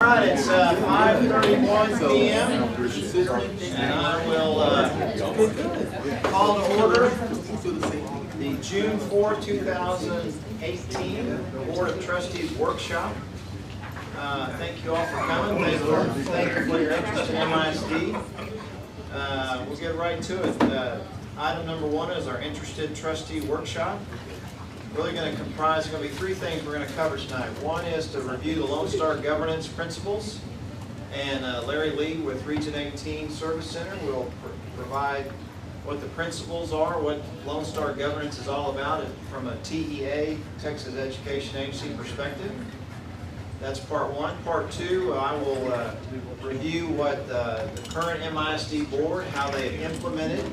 All right, it's 5:31 p.m. and I will call to order the June 4, 2018 Board of Trustees Workshop. Thank you all for coming. Thank you for your interest in MISD. We'll get right to it. Item number 1 is our Interested Trustee Workshop. Really going to comprise, going to be 3 things we're going to cover tonight. One is to review the Lone Star governance principles, and Larry Lee with Region 18 Service Center will provide what the principles are, what Lone Star governance is all about from a TEA, Texas Education Agency perspective. That's part 1. Part 2, I will review what the current MISD board, how they have implemented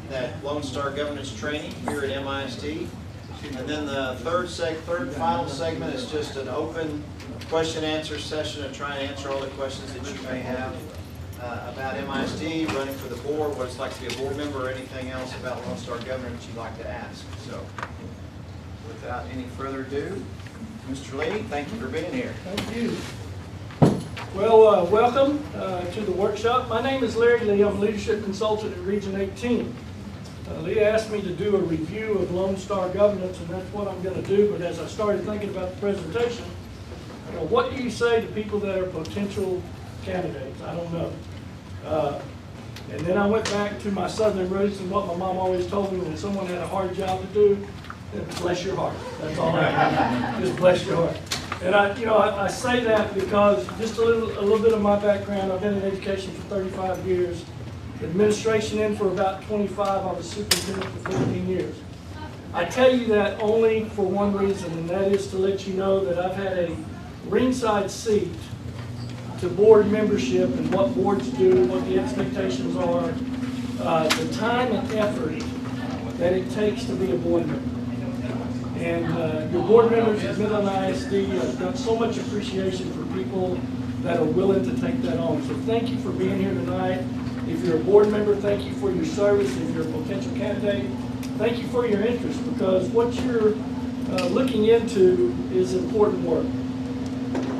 that Lone Star governance training here at MISD. And then the third and final segment is just an open question-answer session to try and answer all the questions that you may have about MISD, running for the board, what it's like to be a board member, or anything else about Lone Star governance you'd like to ask. So, without any further ado, Mr. Lee, thank you for being here. Thank you. Well, welcome to the workshop. My name is Larry Lee. I'm a leadership consultant at Region 18. Lee asked me to do a review of Lone Star governance, and that's what I'm going to do. But as I started thinking about the presentation, what do you say to people that are potential candidates? I don't know. And then I went back to my southern roots and what my mom always told me: when someone had a hard job to do, then bless your heart. That's all I have. Just bless your heart. And I say that because just a little bit of my background. I've been in education for 35 years, administration in for about 25. I was superintendent for 14 years. I tell you that only for one reason, and that is to let you know that I've had a ringside seat to board membership and what boards do, what the expectations are, the time and effort that it takes to be a board member. And your board members at Midland ISD have got so much appreciation for people that are willing to take that on. So thank you for being here tonight. If you're a board member, thank you for your service. If you're a potential candidate, thank you for your interest, because what you're looking into is important work.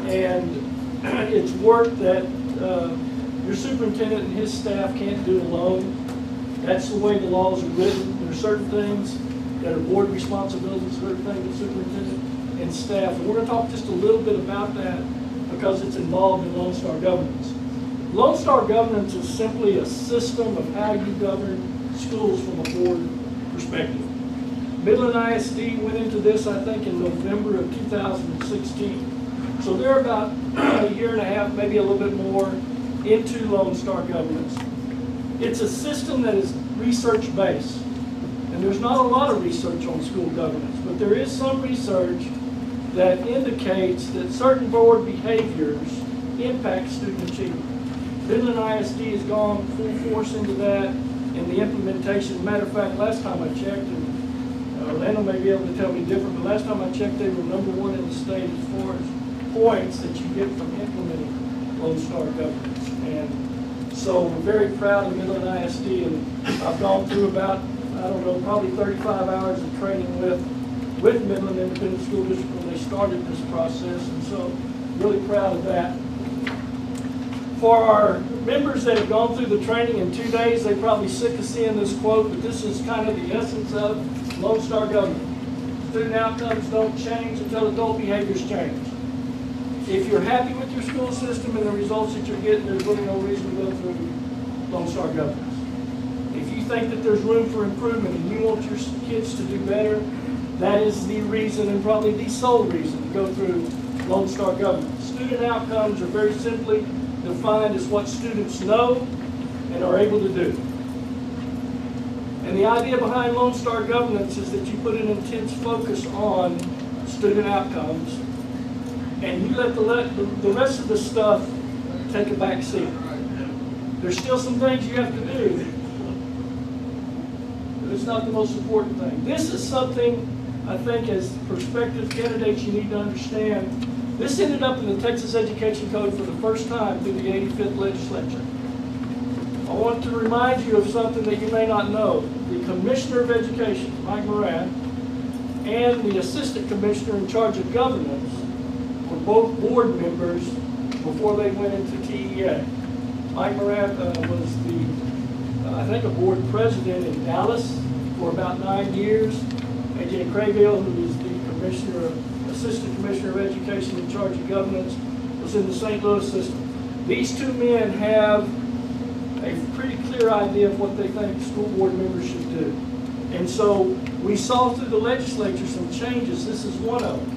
And it's work that your superintendent and his staff can't do alone. That's the way the laws are written. There are certain things that are board responsibilities, certain things that superintendent and staff. And we're going to talk just a little bit about that because it's involved in Lone Star governance. Lone Star governance is simply a system of how you govern schools from a board perspective. Midland ISD went into this, I think, in November of 2016. So they're about a year and a half, maybe a little bit more, into Lone Star governance. It's a system that is research-based. And there's not a lot of research on school governance, but there is some research that indicates that certain board behaviors impact student achievement. Midland ISD has gone full force into that in the implementation. Matter of fact, last time I checked, and Orlando may be able to tell me different, but last time I checked, they were #1 in the state as far as points that you get from implementing Lone Star governance. And so we're very proud of Midland ISD, and I've gone through about, I don't know, probably 35 hours of training with Midland Independent School District when they started this process, and so really proud of that. For our members that have gone through the training in 2 days, they're probably sick of seeing this quote, but this is kind of the essence of Lone Star government. Student outcomes don't change until adult behaviors change. If you're happy with your school system and the results that you're getting, there's really no reason to go through Lone Star governance. If you think that there's room for improvement and you want your kids to do better, that is the reason, and probably the sole reason, to go through Lone Star governance. Student outcomes are very simply defined as what students know and are able to do. And the idea behind Lone Star governance is that you put an intense focus on student outcomes, and you let the rest of the stuff take a back seat. There's still some things you have to do, but it's not the most important thing. This is something I think as prospective candidates you need to understand. This ended up in the Texas Education Code for the first time through the 85th legislature. I want to remind you of something that you may not know. The Commissioner of Education, Mike Moran, and the Assistant Commissioner in charge of governance were both board members before they went into TEA. Mike Morat was I think a board president in Dallas for about 9 years. A.J. Craybill, who was the assistant commissioner of education in charge of governance, was in the St. Louis system. These two men have a pretty clear idea of what they think school board members should do. And so we saw through the legislature some changes. This is one of them.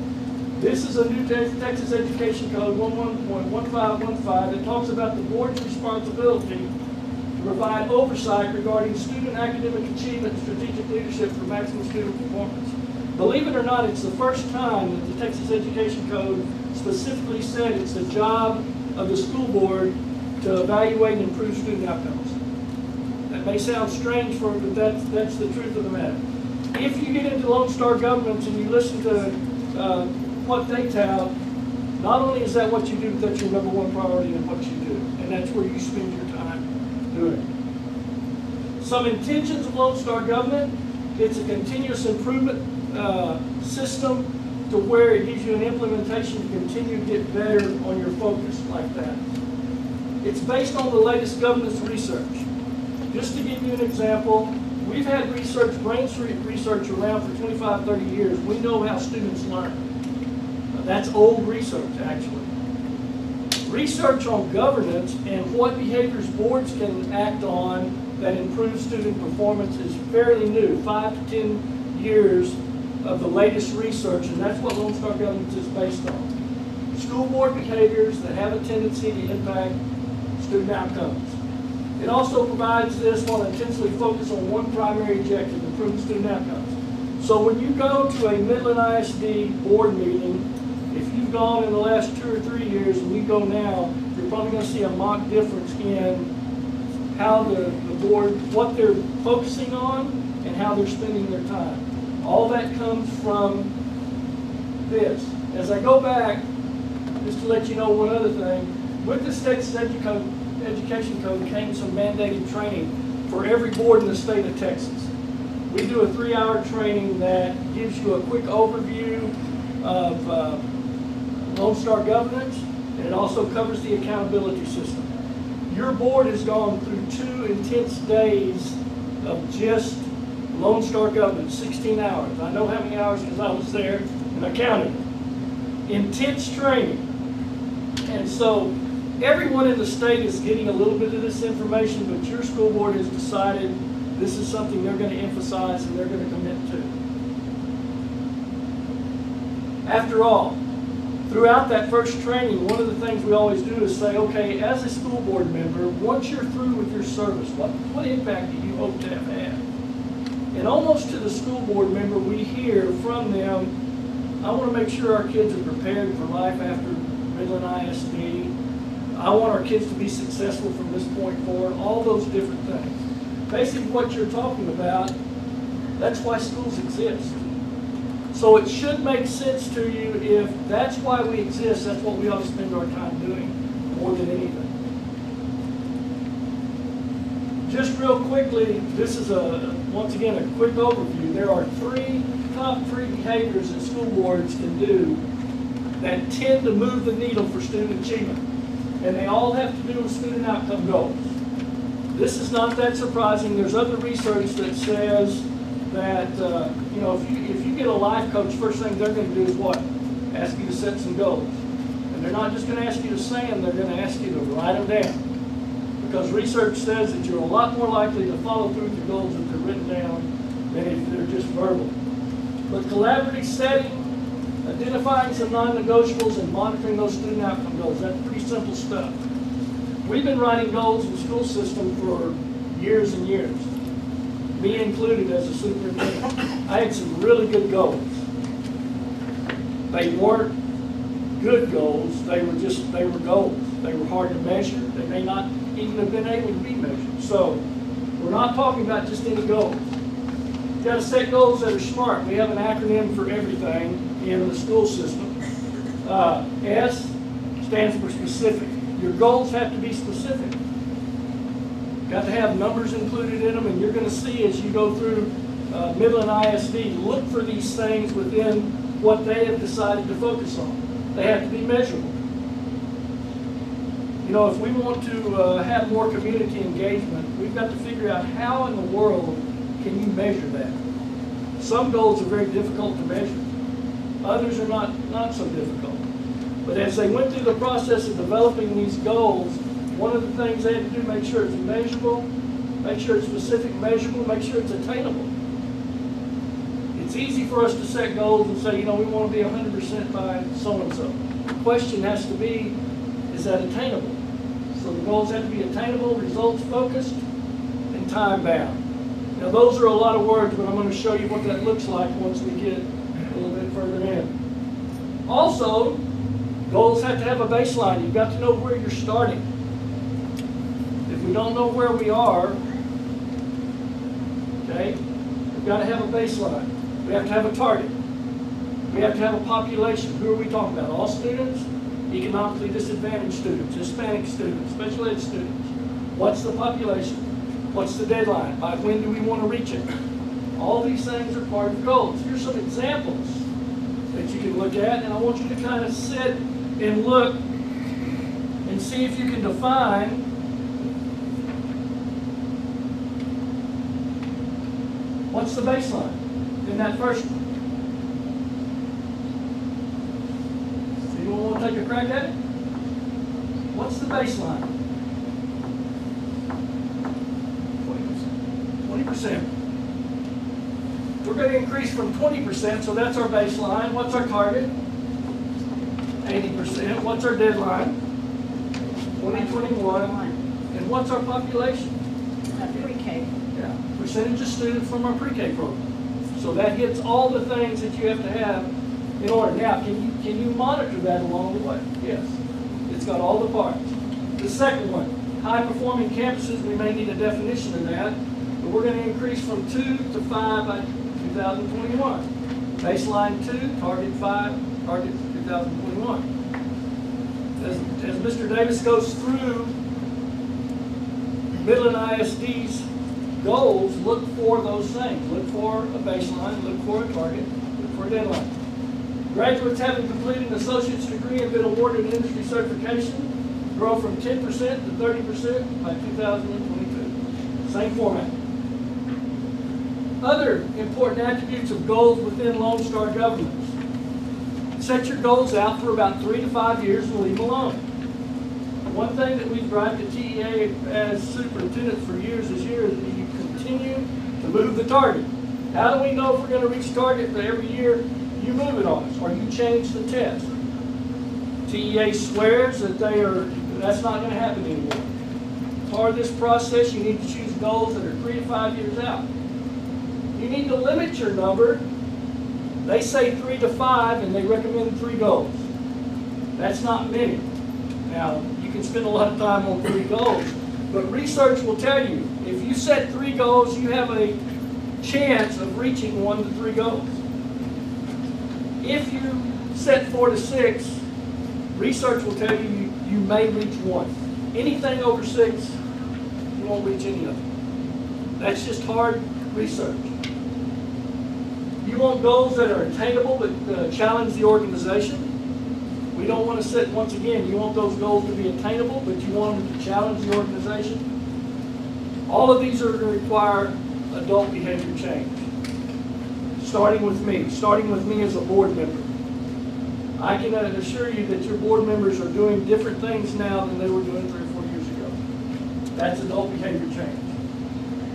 This is a new Texas Education Code 11.1515 that talks about the board's responsibility to provide oversight regarding student academic achievement and strategic leadership for maximum student performance. Believe it or not, it's the first time that the Texas Education Code specifically said it's the job of the school board to evaluate and improve student outcomes. That may sound strange for it, but that's the truth of the matter. If you get into Lone Star governments and you listen to what they tout, not only is that what you do, but that's your number one priority in what you do. And that's where you spend your time doing it. Some intentions of Lone Star government: it's a continuous improvement system to where it gives you an implementation to continue to get better on your focus like that. It's based on the latest governance research. Just to give you an example, we've had research, brain research around for 25, 30 years. We know how students learn. That's old research, actually. Research on governance and what behaviors boards can act on that improves student performance is fairly new, 5 to 10 years of the latest research, and that's what Lone Star Governance is based on. School board behaviors that have a tendency to impact student outcomes. It also provides this while intensely focused on one primary objective: improving student outcomes. So when you go to a Midland ISD board meeting, if you've gone in the last 2 or 3 years and you go now, you're probably going to see a marked difference in how the board, what they're focusing on and how they're spending their time. All that comes from this. As I go back, just to let you know one other thing, with this Texas Education Code came some mandated training for every board in the state of Texas. We do a 3-hour training that gives you a quick overview of Lone Star governance, and it also covers the accountability system. Your board has gone through 2 intense days of just Lone Star governance, 16 hours. I know how many hours because I was there and I counted. Intense training. And so everyone in the state is getting a little bit of this information, but your school board has decided this is something they're going to emphasize and they're going to commit to. After all, throughout that first training, one of the things we always do is say, okay, as a school board member, once you're through with your service, what impact do you hope to have had? And almost to the school board member, we hear from them, I want to make sure our kids are prepared for life after Midland ISD. I want our kids to be successful from this point forward, all those different things. Basically what you're talking about, that's why schools exist. So it should make sense to you if that's why we exist, that's what we ought to spend our time doing more than anything. Just real quickly, this is once again a quick overview. There are top three behaviors that school boards can do that tend to move the needle for student achievement. And they all have to do with student outcome goals. This is not that surprising. There's other research that says that if you get a life coach, first thing they're going to do is what? Ask you to set some goals. And they're not just going to ask you to say them, they're going to ask you to write them down. Because research says that you're a lot more likely to follow through with your goals if they're written down than if they're just verbal. But collaborative setting, identifying some non-negotiables and monitoring those student outcome goals, that's pretty simple stuff. We've been writing goals in the school system for years and years, me included as a superintendent. I had some really good goals. They weren't good goals, they were goals. They were hard to measure. They may not even have been able to be measured. So we're not talking about just any goals. You've got to set goals that are SMART. We have an acronym for everything in the school system. S stands for specific. Your goals have to be specific. You've got to have numbers included in them, and you're going to see as you go through Midland ISD, look for these things within what they have decided to focus on. They have to be measurable. You know, if we want to have more community engagement, we've got to figure out how in the world can you measure that. Some goals are very difficult to measure. Others are not so difficult. But as they went through the process of developing these goals, one of the things they had to do, make sure it's measurable, make sure it's specific, measurable, make sure it's attainable. It's easy for us to set goals and say, you know, we want to be 100% by so-and-so. The question has to be, is that attainable? So the goals have to be attainable, results-focused, and time-bound. Now, those are a lot of words, but I'm going to show you what that looks like once we get a little bit further in. Also, goals have to have a baseline. You've got to know where you're starting. If we don't know where we are, okay, we've got to have a baseline. We have to have a target. We have to have a population. Who are we talking about? All students? Economically disadvantaged students, Hispanic students, special ed students. What's the population? What's the deadline? By when do we want to reach it? All these things are part of goals. Here's some examples that you can look at, and I want you to kind of sit and look and see if you can define what's the baseline in that first one. So anyone want to take a crack at it? What's the baseline? 20%. We're going to increase from 20%, so that's our baseline. What's our target? 80%. What's our deadline? 2021. And what's our population? Pre-K. Yeah, percentage of students from our pre-K program. So that hits all the things that you have to have in order. Now, can you monitor that along the way? Yes. It's got all the parts. The second one, high-performing campuses, we may need a definition of that, but we're going to increase from 2 to 5 by 2021. Baseline 2, target 5, target 2021. As Mr. Davis goes through Midland ISD's goals, look for those things. Look for a baseline, look for a target, look for a deadline. Graduates having completed an associate's degree and been awarded industry certification grow from 10% to 30% by 2022. Same format. Other important attributes of goals within Lone Star governments. Set your goals out for about 3 to 5 years and leave them alone. One thing that we've griped at TEA as superintendents for years is you continue to move the target. How do we know if we're going to reach target? But every year you move it on us or you change the test. TEA swears that that's not going to happen anymore. Part of this process, you need to choose goals that are 3 to 5 years out. You need to limit your number. They say 3 to 5 and they recommend 3 goals. That's not many. Now, you can spend a lot of time on 3 goals, but research will tell you, if you set 3 goals, you have a chance of reaching 1 to 3 goals. If you set 4 to 6, research will tell you you may reach 1. Anything over 6, you won't reach any of them. That's just hard research. You want goals that are attainable but challenge the organization. We don't want to set, once again, you want those goals to be attainable, but you want them to challenge the organization. All of these are going to require adult behavior change. Starting with me as a board member. I can assure you that your board members are doing different things now than they were doing 3 or 4 years ago. That's adult behavior change.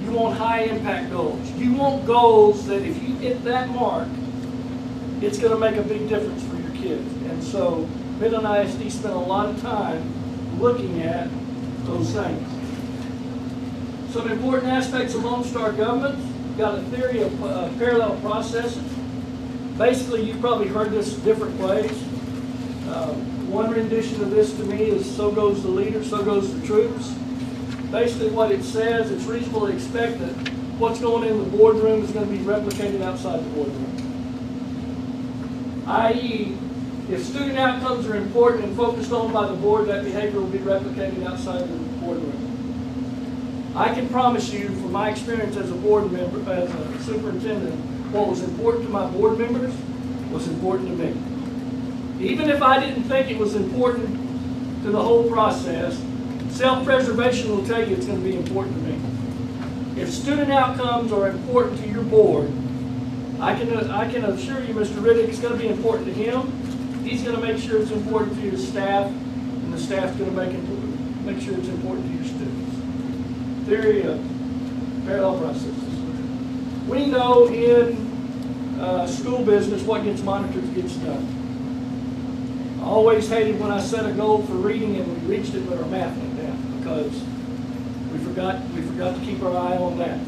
You want high impact goals. You want goals that if you hit that mark, it's going to make a big difference for your kids. And so Midland ISD spent a lot of time looking at those things. Some important aspects of Lone Star government. We've got a theory of parallel processes. Basically, you've probably heard this different ways. One rendition of this to me is so goes the leader, so goes the troops. Basically what it says, it's reasonable to expect that what's going in the boardroom is going to be replicated outside the boardroom. I.e., if student outcomes are important and focused on by the board, that behavior will be replicated outside the boardroom. I can promise you, from my experience as a board member, as a superintendent, what was important to my board members was important to me. Even if I didn't think it was important to the whole process, self-preservation will tell you it's going to be important to me. If student outcomes are important to your board, I can assure you, Mr. Riddick, it's going to be important to him. He's going to make sure it's important to your staff, and the staff's going to make sure it's important to your students. Theory of parallel processes. We know in school business what gets monitored gets done. I always hated when I set a goal for reading and we reached it but our math went down because we forgot to keep our eye on that.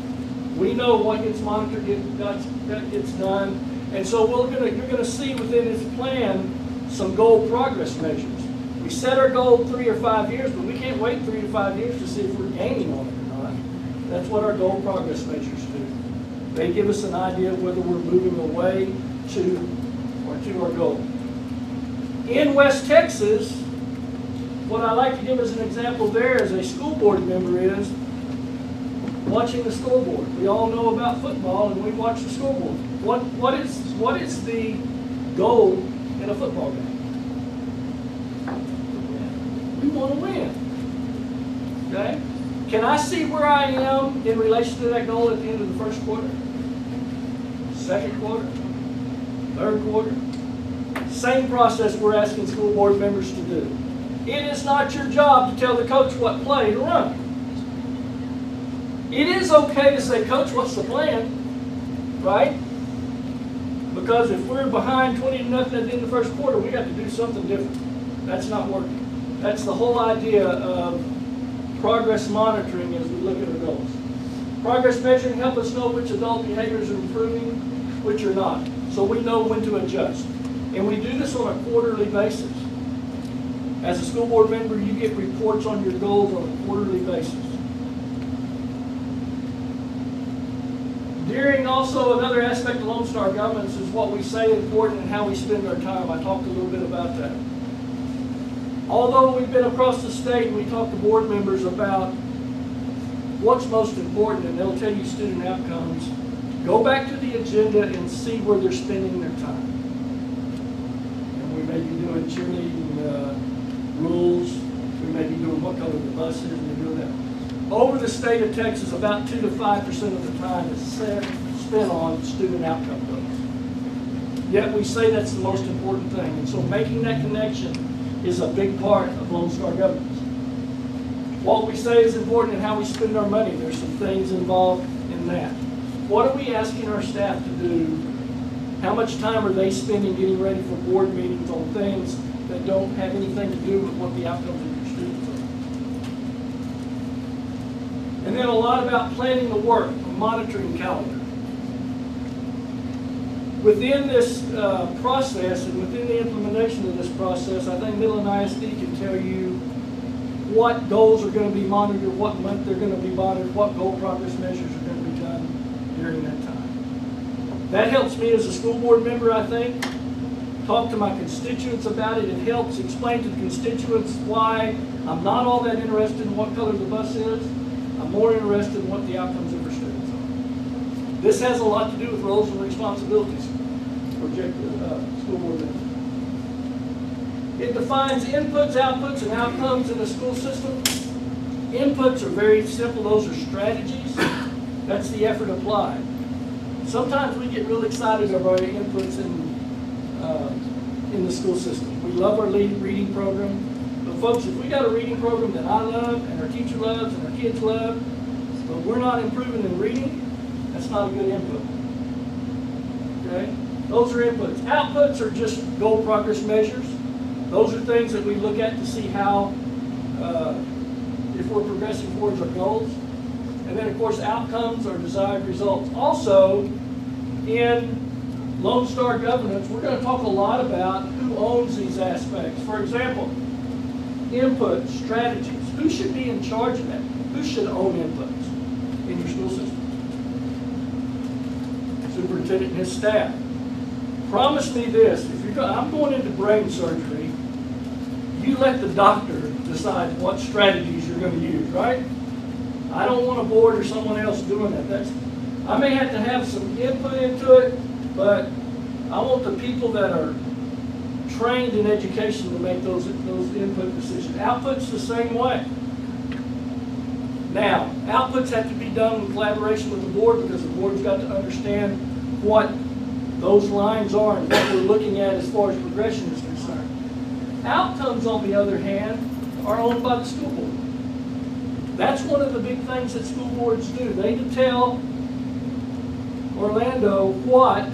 We know what gets monitored gets done, and so you're going to see within this plan some goal progress measures. We set our goal 3 or 5 years, but we can't wait 3 to 5 years to see if we're gaining on it or not. That's what our goal progress measures do. They give us an idea of whether we're moving away to our goal. In West Texas, what I like to give as an example there as a school board member is watching the scoreboard. We all know about football and we watch the scoreboard. What is the goal in a football game? We want to win. Okay? Can I see where I am in relation to that goal at the end of the first quarter? Second quarter? Third quarter? Same process we're asking school board members to do. It is not your job to tell the coach what play to run. It is okay to say, Coach, what's the plan? Right? Because if we're behind 20-0 at the end of the first quarter, we got to do something different. That's not working. That's the whole idea of progress monitoring as we look at our goals. Progress measuring helps us know which adult behaviors are improving, which are not. So we know when to adjust. And we do this on a quarterly basis. As a school board member, you get reports on your goals on a quarterly basis. During also another aspect of Lone Star governance is what we say is important and how we spend our time. I talked a little bit about that. Although we've been across the state and we talk to board members about what's most important, and they'll tell you student outcomes, go back to the agenda and see where they're spending their time. And we may be doing cheerleading rules, we may be doing what color the bus is, and we're doing that. Over the state of Texas, about 2 to 5% of the time is spent on student outcome goals. Yet we say that's the most important thing. And so making that connection is a big part of Lone Star governance. What we say is important and how we spend our money. There's some things involved in that. What are we asking our staff to do? How much time are they spending getting ready for board meetings on things that don't have anything to do with what the outcomes of your students are? And then a lot about planning the work, a monitoring calendar. Within this process and within the implementation of this process, I think Midland ISD can tell you what goals are going to be monitored, what month they're going to be monitored, what goal progress measures are going to be done during that time. That helps me as a school board member, I think, talk to my constituents about it. It helps explain to the constituents why I'm not all that interested in what color the bus is. I'm more interested in what the outcomes of our students are. This has a lot to do with roles and responsibilities for school board members. It defines inputs, outputs, and outcomes in the school system. Inputs are very simple. Those are strategies. That's the effort applied. Sometimes we get real excited about our inputs in the school system. We love our reading program. But folks, if we got a reading program that I love and our teacher loves and our kids love, but we're not improving in reading, that's not a good input. Okay? Those are inputs. Outputs are just goal progress measures. Those are things that we look at to see how, if we're progressing towards our goals. And then, of course, outcomes are desired results. Also, in Lone Star governance, we're going to talk a lot about who owns these aspects. For example, input, strategies. Who should be in charge of that? Who should own inputs in your school system? Superintendent and his staff. Promise me this, if I'm going into brain surgery, you let the doctor decide what strategies you're going to use, right? I don't want a board or someone else doing that. I may have some input into it, but I want the people that are trained in education to make those input decisions. Output's the same way. Now, outputs have to be done in collaboration with the board because the board's got to understand what those lines are and what we're looking at as far as progression is concerned. Outcomes, on the other hand, are owned by the school board. That's one of the big things that school boards do. They tell Orlando what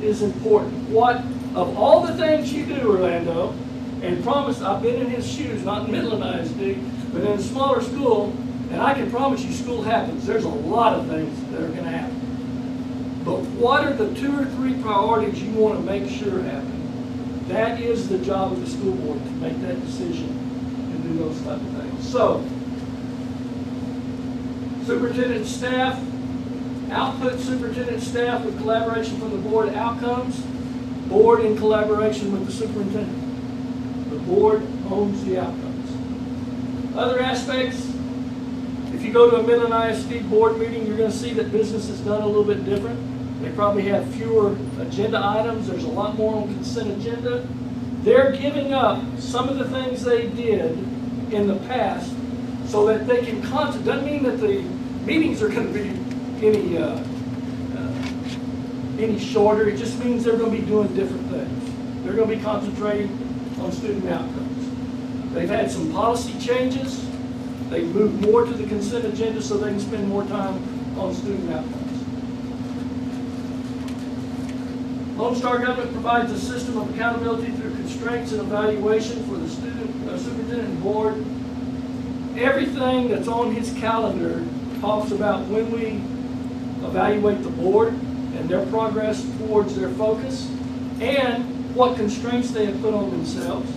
is important. What, of all the things you do, Orlando, and promise, I've been in his shoes, not in Midland ISD, but in a smaller school, and I can promise you school happens. There's a lot of things that are going to happen. But what are the 2 or 3 priorities you want to make sure happen? That is the job of the school board, to make that decision and do those type of things. So, superintendent staff, output superintendent staff with collaboration from the board. Outcomes, board in collaboration with the superintendent. The board owns the outcomes. Other aspects, if you go to a Midland ISD board meeting, you're going to see that business is done a little bit different. They probably have fewer agenda items. There's a lot more on consent agenda. They're giving up some of the things they did in the past so that they can concentrate. Doesn't mean that the meetings are going to be any shorter. It just means they're going to be doing different things. They're going to be concentrating on student outcomes. They've had some policy changes. They've moved more to the consent agenda so they can spend more time on student outcomes. Lone Star Government provides a system of accountability through constraints and evaluation for the superintendent and board. Everything that's on his calendar talks about when we evaluate the board and their progress towards their focus and what constraints they have put on themselves.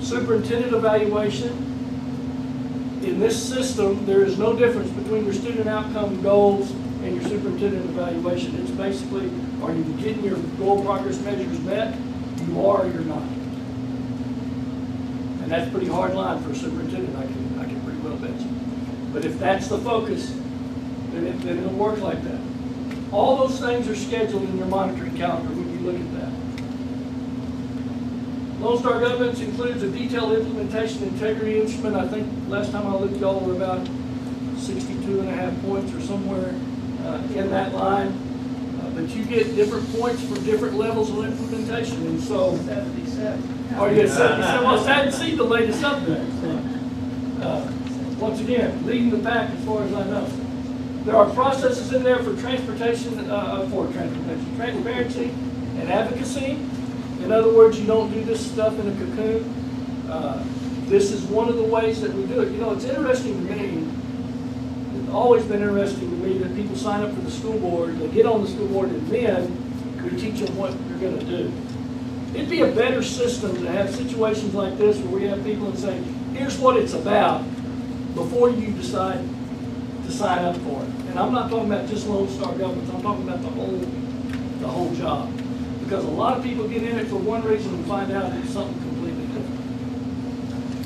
Superintendent evaluation. In this system, there is no difference between your student outcome goals and your superintendent evaluation. It's basically, are you getting your goal progress measures met? You are or you're not. And that's a pretty hard line for a superintendent, I can pretty well bet you. But if that's the focus, then it'll work like that. All those things are scheduled in your monitoring calendar when you look at that. Lone Star Government includes a detailed implementation integrity instrument. I think last time I looked, y'all were about 62.5 points or somewhere in that line. But you get different points for different levels of implementation. And so, 77. Oh, you get 77. Well, I hadn't seen the latest update. Once again, leading the pack as far as I know. There are processes in there for transparency and advocacy. In other words, you don't do this stuff in a cocoon. This is one of the ways that we do it. You know, it's interesting to me, it's always been interesting to me that people sign up for the school board, they get on the school board, and then we teach them what they're going to do. It'd be a better system to have situations like this where we have people and say, here's what it's about, before you decide to sign up for it. And I'm not talking about just Lone Star Government, I'm talking about the whole job. Because a lot of people get in it for one reason and find out it's something completely different.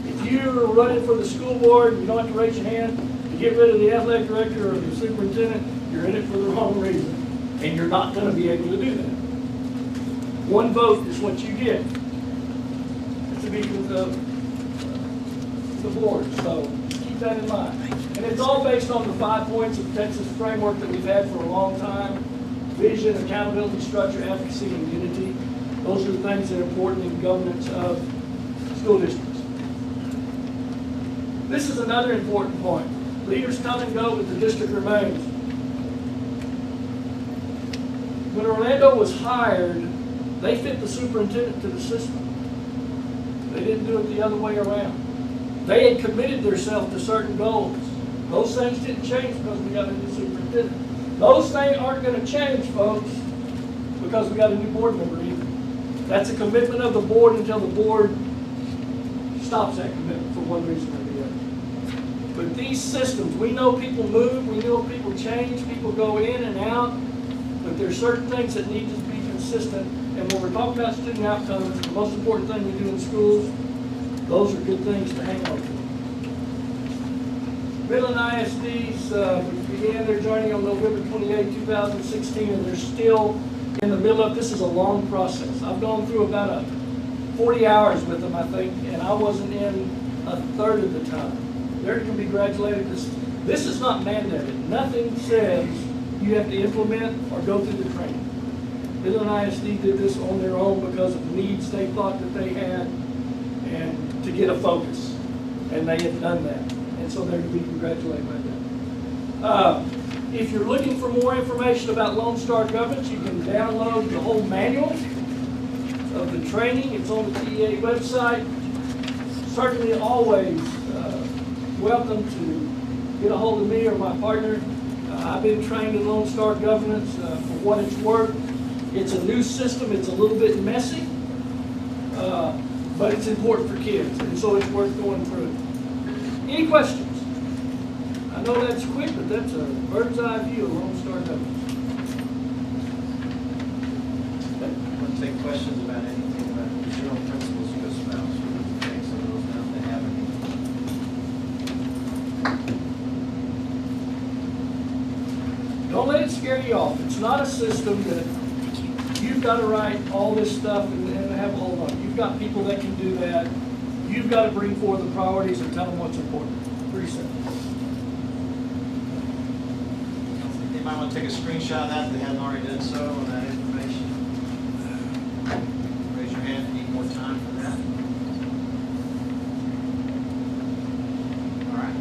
If you're running for the school board, you don't have to raise your hand to get rid of the athletic director or the superintendent, you're in it for the wrong reason. And you're not going to be able to do that. One vote is what you get to be with the board. So keep that in mind. And it's all based on the 5 points of Texas framework that we've had for a long time. Vision, accountability, structure, advocacy, and unity. Those are the things that are important in governance of school districts. This is another important point. Leaders come and go, but the district remains. When Orlando was hired, they fit the superintendent to the system. They didn't do it the other way around. They had committed themselves to certain goals. Those things didn't change because we got a new superintendent. Those things aren't going to change, folks, because we got a new board member either. That's a commitment of the board until the board stops that commitment for one reason or the other. But these systems, we know people move, we know people change, people go in and out, but there's certain things that need to be consistent. And when we're talking about student outcomes, the most important thing we do in schools, those are good things to hang on to. Midland ISDs began their journey on November 28, 2016, and they're still in the middle of, this is a long process. I've gone through about 40 hours with them, I think, and I wasn't in a third of the time. They're going to be graduated. This is not mandated. Nothing says you have to implement or go through the training. Midland ISD did this on their own because of needs they thought that they had and to get a focus. And they have done that. And so they're going to be congratulated by that. If you're looking for more information about Lone Star Governance, you can download the whole manual of the training. It's on the TEA website. Certainly always welcome to get a hold of me or my partner. I've been trained in Lone Star Governance for what it's worth. It's a new system. It's a little bit messy, but it's important for kids, and so it's worth going through. Any questions? I know that's quick, but that's a bird's eye view of Lone Star Governance. Want to take questions about anything about the general principles you espouse? Take some of those down to have any. Don't let it scare you off. It's not a system that you've got to write all this stuff and have a whole lot. You've got people that can do that. You've got to bring forward the priorities and tell them what's important. Pretty simple. You might want to take a screenshot of that if they haven't already done so on that information. Raise your hand if you need more time for that. All right.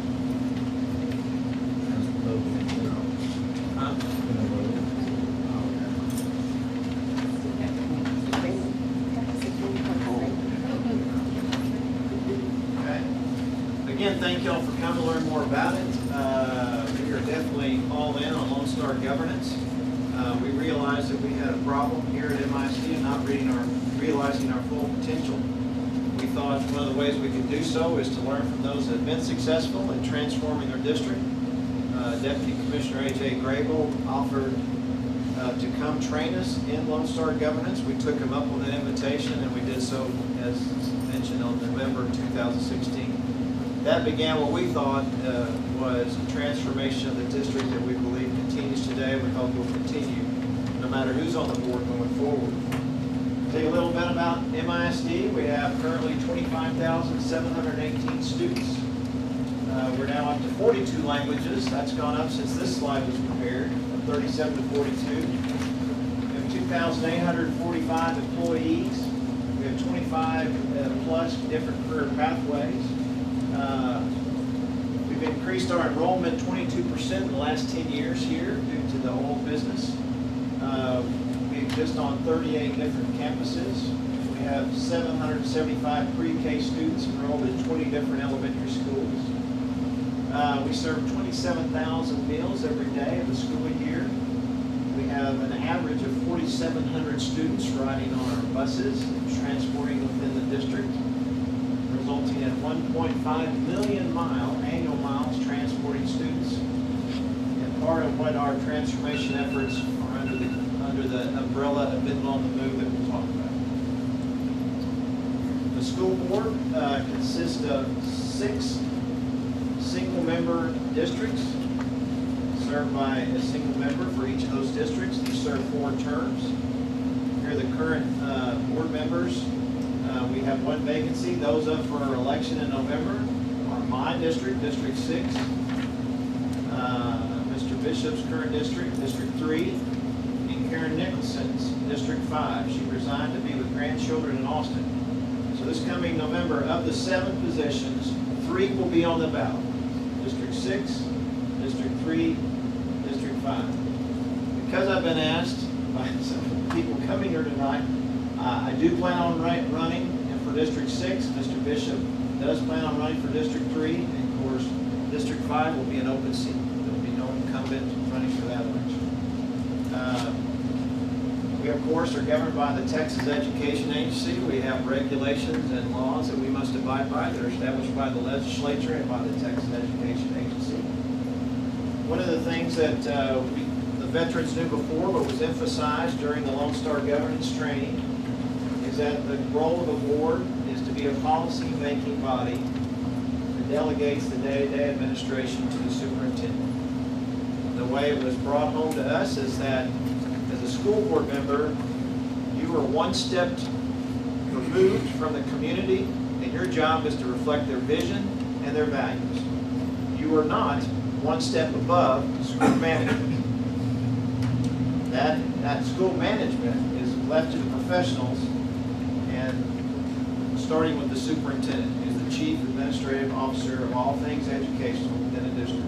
Again, thank y'all for coming to learn more about it. We are definitely all in on Lone Star Governance. We realized that we had a problem here at MISD and not realizing our full potential. We thought one of the ways we could do so is to learn from those that have been successful in transforming their district. Deputy Commissioner A.J. Grable offered to come train us in Lone Star Governance. We took him up on that invitation, and we did so, as mentioned, on November 2016. That began what we thought was a transformation of the district that we believe continues today. We hope will continue no matter who's on the board going forward. Tell you a little bit about MISD. We have currently 25,718 students. We're now up to 42 languages. That's gone up since this slide was prepared, from 37 to 42. We have 2,845 employees. We have 25 plus different career pathways. We've increased our enrollment 22% in the last 10 years here due to the whole business. We exist on 38 different campuses. We have 775 pre-K students enrolled in 20 different elementary schools. We serve 27,000 meals every day of the school year. We have an average of 4,700 students riding on our buses and transporting within the district, resulting in 1.5 million annual miles transporting students. And part of what our transformation efforts are under the umbrella of Midland on the Move that we'll talk about. The school board consists of 6 single-member districts served by a single member for each of those districts. They serve 4 terms. Here are the current board members. We have 1 vacancy. Those up for election in November are my district, District 6, Mr. Bishop's current district, District 3, and Karen Nicholson's District 5. She resigned to be with grandchildren in Austin. So this coming November, of the 7 positions, 3 will be on the ballot. District 6, District 3, District 5. Because I've been asked by some people coming here tonight, I do plan on running for District 6. Mr. Bishop does plan on running for District 3. And of course, District 5 will be an open seat. There will be no incumbent running for that election. We, of course, are governed by the Texas Education Agency. We have regulations and laws that we must abide by. They're established by the legislature and by the Texas Education Agency. One of the things that the veterans knew before but was emphasized during the Lone Star Governance training is that the role of the board is to be a policy-making body that delegates the day-to-day administration to the superintendent. The way it was brought home to us is that as a school board member, you are one step removed from the community, and your job is to reflect their vision and their values. You are not one step above school management. That school management is left to the professionals, and starting with the superintendent, who is the chief administrative officer of all things educational within a district.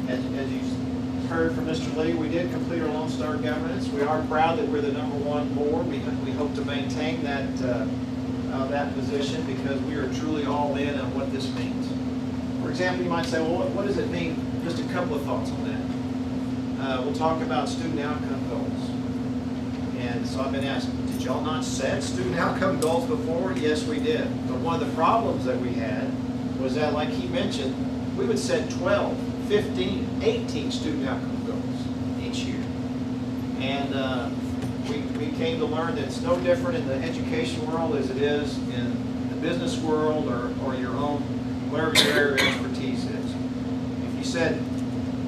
As you heard from Mr. Lee, we did complete our Lone Star governance. We are proud that we're the #1 board. We hope to maintain that position because we are truly all in on what this means. For example, you might say, well, what does it mean? Just a couple of thoughts on that. We'll talk about student outcome goals. And so I've been asked, did y'all not set student outcome goals before? Yes, we did. But one of the problems that we had was that, like he mentioned, we would set 12, 15, 18 student outcome goals each year. And we came to learn that it's no different in the education world as it is in the business world or your own, whatever your area of expertise is. If you set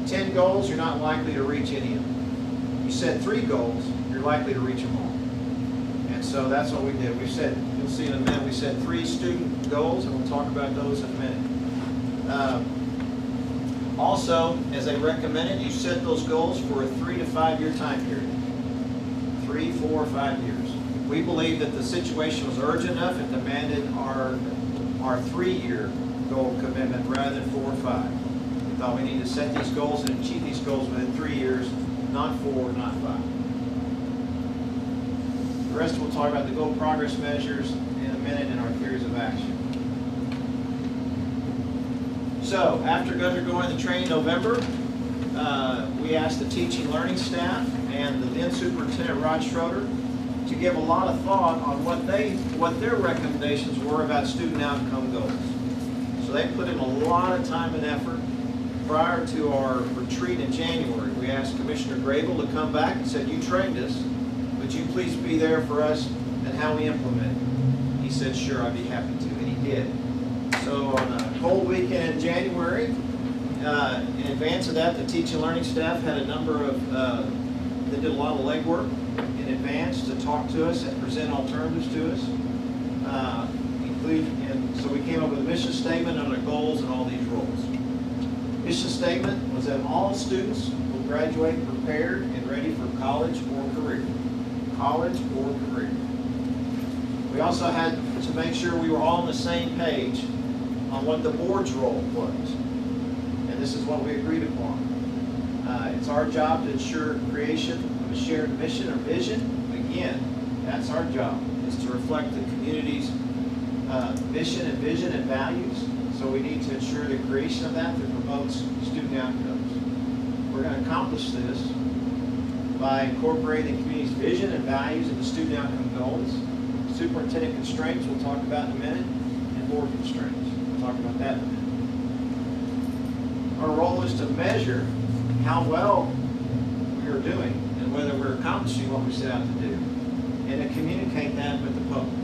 10 goals, you're not likely to reach any of them. You set 3 goals, you're likely to reach them all. And so that's what we did. We set, you'll see in a minute, we set 3 student goals, and we'll talk about those in a minute. Also, as I recommended, you set those goals for a 3 to 5 year time period. 3, 4, 5 years. We believe that the situation was urgent enough and demanded our 3-year goal commitment rather than 4 or 5. We thought we needed to set these goals and achieve these goals within 3 years, not 4, not 5. The rest we'll talk about the goal progress measures in a minute and our theories of action. So, after undergoing the training in November, we asked the teaching learning staff and the then superintendent Rod Schroeder to give a lot of thought on what their recommendations were about student outcome goals. So they put in a lot of time and effort. Prior to our retreat in January, we asked Commissioner Grable to come back and said, you trained us, would you please be there for us and how we implement it? He said, sure, I'd be happy to, and he did. So on a cold weekend in January, in advance of that, the teaching and learning staff had a number of, they did a lot of legwork in advance to talk to us and present alternatives to us. And so we came up with a mission statement on our goals and all these roles. Mission statement was that all students will graduate prepared and ready for college or career. College or career. We also had to make sure we were all on the same page on what the board's role was. And this is what we agreed upon. It's our job to ensure creation of a shared mission or vision. Again, that's our job, is to reflect the community's mission and vision and values. So we need to ensure the creation of that promotes student outcomes. We're going to accomplish this by incorporating the community's vision and values into student outcome goals. Superintendent constraints we'll talk about in a minute, and board constraints. We'll talk about that in a minute. Our role is to measure how well we are doing and whether we're accomplishing what we set out to do, and to communicate that with the public.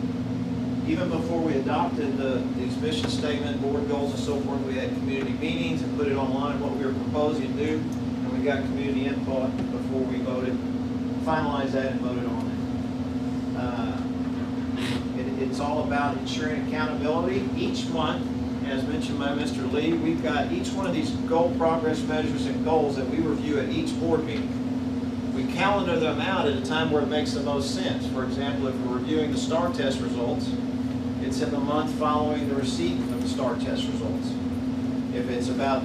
Even before we adopted these mission statement, board goals, and so forth, we had community meetings and put it online what we were proposing to do, and we got community input before we voted, finalized that and voted on it. It's all about ensuring accountability. Each month, as mentioned by Mr. Lee, we've got each one of these goal progress measures and goals that we review at each board meeting. We calendar them out at a time where it makes the most sense. For example, if we're reviewing the STAR test results, it's in the month following the receipt of the STAR test results. If it's about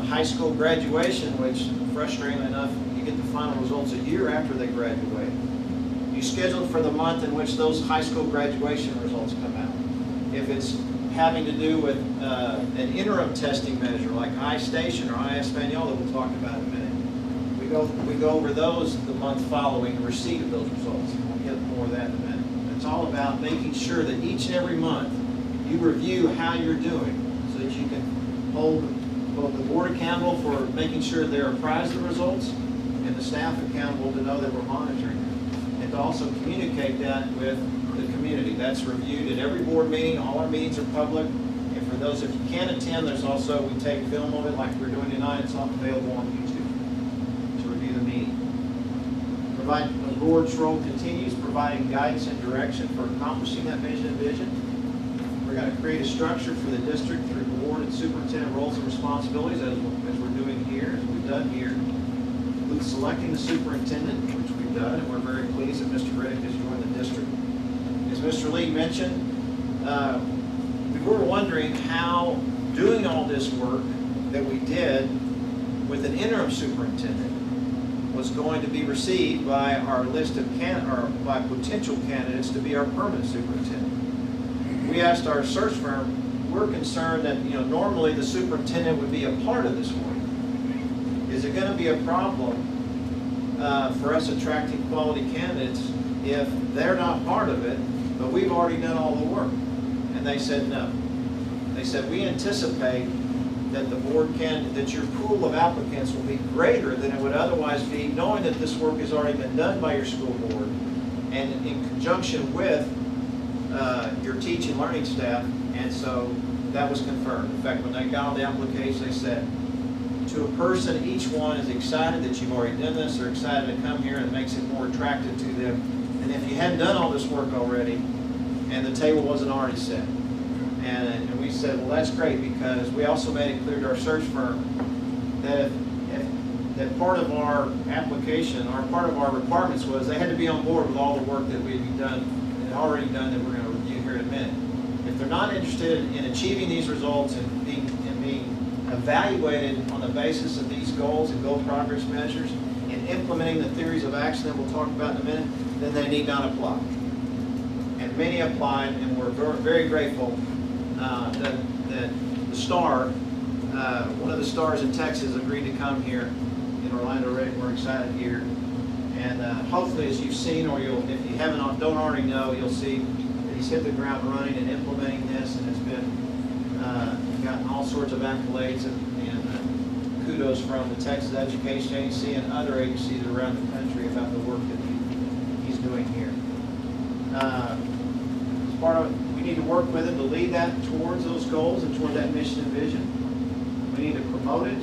high school graduation, which frustratingly enough, you get the final results a year after they graduate, you schedule it for the month in which those high school graduation results come out. If it's having to do with an interim testing measure like iStation or iEspanol that we'll talk about in a minute, we go over those the month following the receipt of those results. We'll get more of that in a minute. It's all about making sure that each and every month you review how you're doing so that you can hold both the board accountable for making sure they're apprised of the results and the staff accountable to know that we're monitoring them. And to also communicate that with the community. That's reviewed at every board meeting. All our meetings are public. And for those, if you can't attend, there's also, we take film of it like we're doing tonight. It's available on YouTube. The board's role continues providing guidance and direction for accomplishing that mission and vision. We're going to create a structure for the district through board and superintendent roles and responsibilities, as we're doing here, as we've done here. With selecting the superintendent, which we've done, and we're very pleased that Mr. Riddick has joined the district. As Mr. Lee mentioned, we were wondering how doing all this work that we did with an interim superintendent was going to be received by our list of by potential candidates to be our permanent superintendent. We asked our search firm, we're concerned that normally the superintendent would be a part of this work. Is it going to be a problem for us attracting quality candidates if they're not part of it, but we've already done all the work? And they said no. They said, we anticipate that the board that your pool of applicants will be greater than it would otherwise be, knowing that this work has already been done by your school board and in conjunction with your teaching and learning staff. And so that was confirmed. In fact, when they got all the applications, they said, to a person, each one is excited that you've already done this. They're excited to come here, and it makes it more attractive to them. And if you hadn't done all this work already, and the table wasn't already set, and we said, well, that's great, because we also made it clear to our search firm that that part of our application, or part of our requirements, was they had to be on board with all the work that we had done and already done that we're going to review here in a minute. If they're not interested in achieving these results and being evaluated on the basis of these goals and goal progress measures and implementing the theories of action that we'll talk about in a minute, then they need not apply. And many applied, and we're very grateful that the star, one of the stars in Texas, agreed to come here in Orlando. We're excited here, and hopefully, as you've seen, or if you don't already know, you'll see that he's hit the ground running and implementing this, and it's been gotten all sorts of accolades and kudos from the Texas Education Agency and other agencies around the country about the work that he's doing here. As part of, we need to work with him to lead that towards those goals and toward that mission and vision. We need to promote it.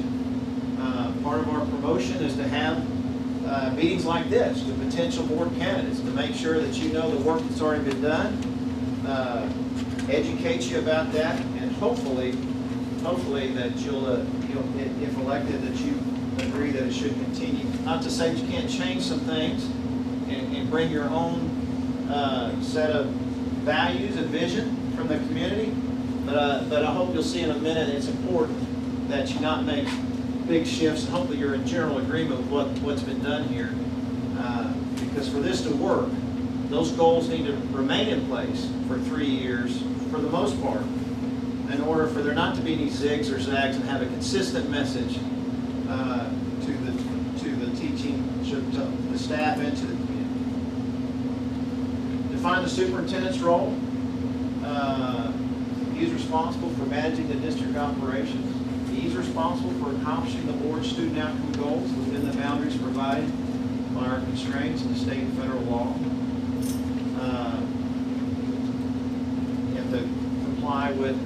Part of our promotion is to have meetings like this with potential board candidates to make sure that you know the work that's already been done, educate you about that, and hopefully that you'll, if elected, that you agree that it should continue. Not to say that you can't change some things and bring your own set of values and vision from the community, but I hope you'll see in a minute it's important that you not make big shifts, and hopefully you're in general agreement with what's been done here. Because for this to work, those goals need to remain in place for 3 years for the most part, in order for there not to be any zigs or zags, and have a consistent message to the teaching, to the staff, and to the community. Define the superintendent's role. He's responsible for managing the district operations. He's responsible for accomplishing the board's student outcome goals within the boundaries provided by our constraints in the state and federal law. You have to comply with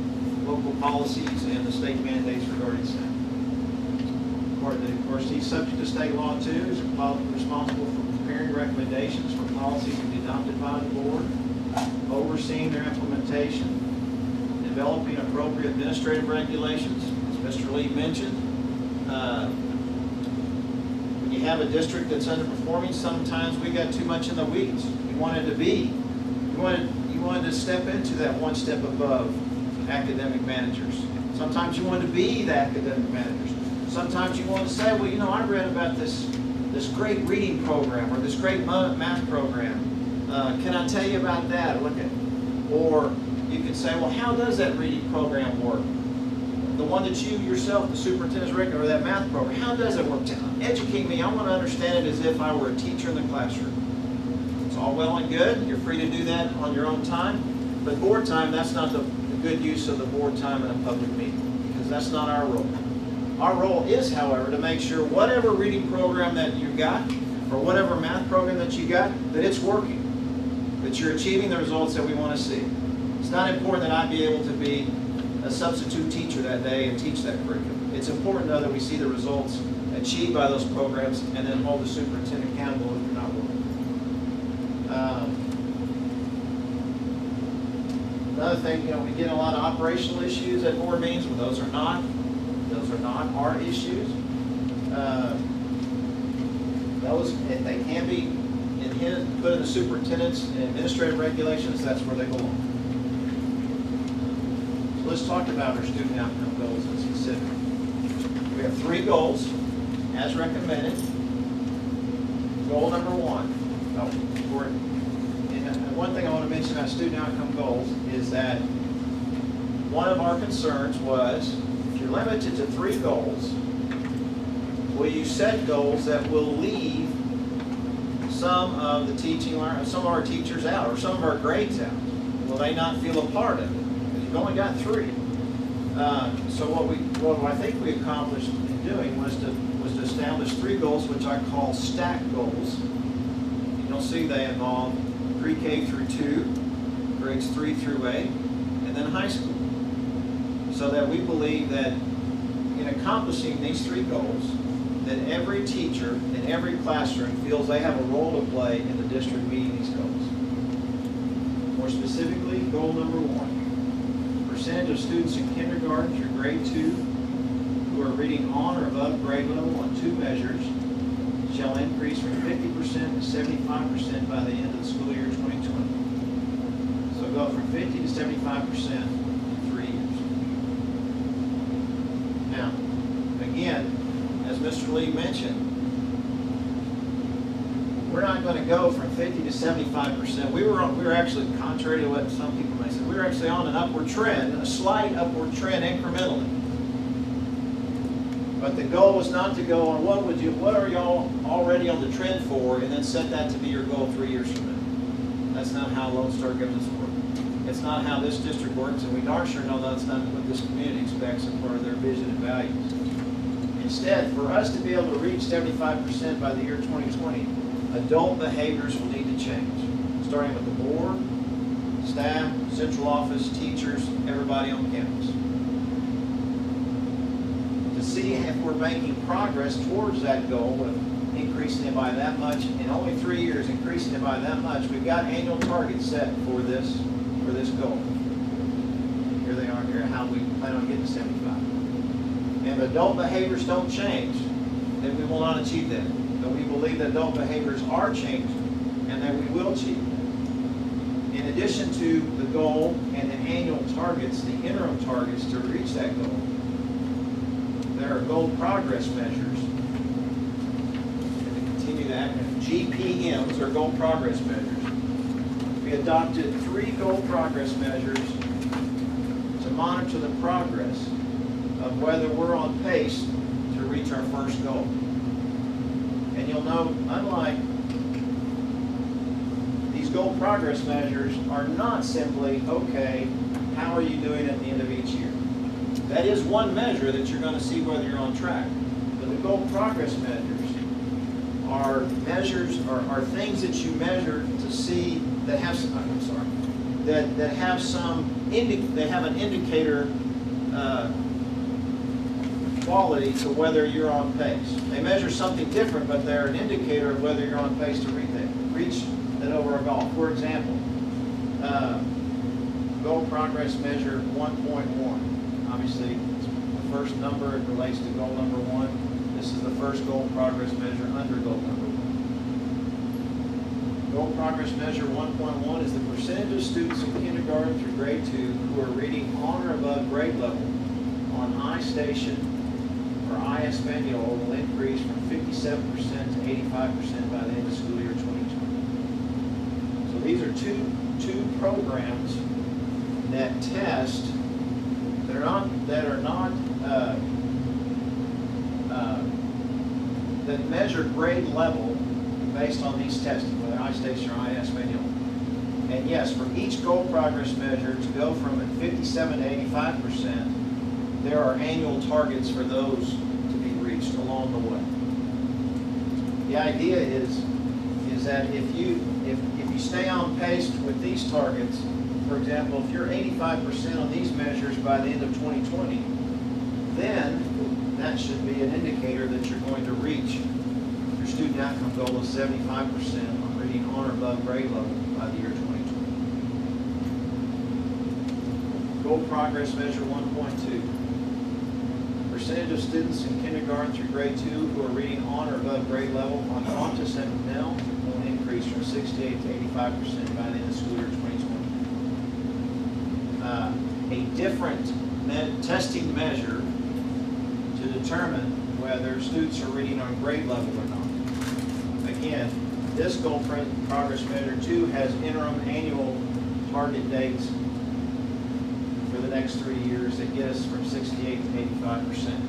local policies and the state mandates regarding SAP. Of course, he's subject to state law too. He's responsible for preparing recommendations for policies to be adopted by the board, overseeing their implementation, developing appropriate administrative regulations. Mr. Lee mentioned, when you have a district that's underperforming, sometimes we got too much in the weeds. You wanted to step into that one step above academic managers. Sometimes you wanted to be the academic managers. Sometimes you want to say, well, I read about this great reading program or this great math program. Can I tell you about that? Or you could say, well, how does that reading program work? The one that you yourself, the superintendent's recommend, or that math program, how does it work? Educate me. I want to understand it as if I were a teacher in the classroom. It's all well and good. You're free to do that on your own time. But board time, that's not the good use of the board time in a public meeting, because that's not our role. Our role is, however, to make sure whatever reading program that you got, or whatever math program that you got, that it's working, that you're achieving the results that we want to see. It's not important that I be able to be a substitute teacher that day and teach that curriculum. It's important, though, that we see the results achieved by those programs, and then hold the superintendent accountable if they're not working. Another thing, we get a lot of operational issues at board meetings, but those are not our issues. Those, if they can be put in the superintendent's and administrative regulations, that's where they belong. So let's talk about our student outcome goals in specific. We have 3 goals as recommended. Goal number 1. And one thing I want to mention about student outcome goals is that one of our concerns was, if you're limited to 3 goals, will you set goals that will leave some of the some of our teachers out, or some of our grades out? Will they not feel a part of it? Because you've only got 3. So what I think we accomplished in doing was to establish 3 goals, which I call stack goals. You'll see they involve pre-K through 2, grades 3 through 8, and then high school. So that we believe that in accomplishing these 3 goals, that every teacher in every classroom feels they have a role to play in the district meeting these goals. More specifically, goal number 1. Percentage of students in kindergarten through grade 2 who are reading on or above grade level on 2 measures shall increase from 50% to 75% by the end of the school year 2020. So go from 50 to 75% in 3 years. Now, again, as Mr. Lee mentioned, we're not going to go from 50 to 75%. We were actually, contrary to what some people may say, we were actually on an upward trend, a slight upward trend incrementally. But the goal was not to go on what are y'all already on the trend for, and then set that to be your goal 3 years from now. That's not how Lone Star governments work. It's not how this district works, and we darn sure know that's not what this community expects as part of their vision and values. Instead, for us to be able to reach 75% by the year 2020, adult behaviors will need to change, starting with the board, staff, central office, teachers, everybody on campus. To see if we're making progress towards that goal of increasing it by that much, in only 3 years, increasing it by that much, we've got annual targets set for this goal. Here they are here, how we plan on getting to 75. And adult behaviors don't change, then we will not achieve that. But we believe that adult behaviors are changing, and that we will achieve it. In addition to the goal and the annual targets, the interim targets to reach that goal, there are goal progress measures. And to continue that, GPMs are goal progress measures. We adopted 3 goal progress measures to monitor the progress of whether we're on pace to reach our first goal. And you'll know, unlike these goal progress measures are not simply, okay, how are you doing at the end of each year? That is one measure that you're going to see whether you're on track. But the goal progress measures are things that you measure to see that have some, that have some, they have an indicator quality to whether you're on pace. They measure something different, but they're an indicator of whether you're on pace to reach that overall goal. For example, goal progress measure 1.1. Obviously, it's the first number, it relates to goal number 1. This is the first goal progress measure under goal number 1. Goal progress measure 1.1 is the percentage of students in kindergarten through grade 2 who are reading on or above grade level on iStation or ISD will increase from 57% to 85% by the end of school year 2020. So these are two programs that test that measure grade level based on these testing, whether iStation or ISD. And yes, for each goal progress measure to go from 57 to 85%, there are annual targets for those to be reached along the way. The idea is that if you stay on pace with these targets, for example, if you're 85% on these measures by the end of 2020, then that should be an indicator that you're going to reach your student outcome goal of 75% on reading on or above grade level by the year 2020. Goal progress measure 1.2. Percentage of students in kindergarten through grade 2 who are reading on or above grade level on Qantas and Nell will increase from 68 to 85% by the end of school year 2020. A different testing measure to determine whether students are reading on grade level or not. Again, this goal progress measure 2 has interim annual target dates for the next 3 years that get us from 68 to 85%.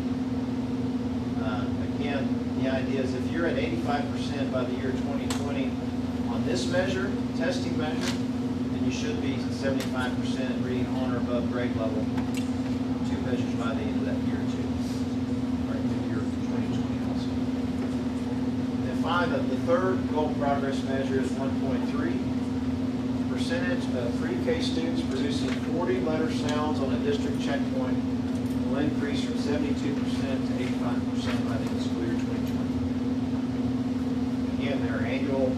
Again, the idea is if you're at 85% by the year 2020 on this measure, testing measure, then you should be 75% reading on or above grade level, 2 measures by the end of that year too, right, the year 2020 also. And finally, the third goal progress measure is 1.3. Percentage of pre-K students producing 40-letter sounds on a district checkpoint will increase from 72% to 85% by the end of school year 2020. Again, there are annual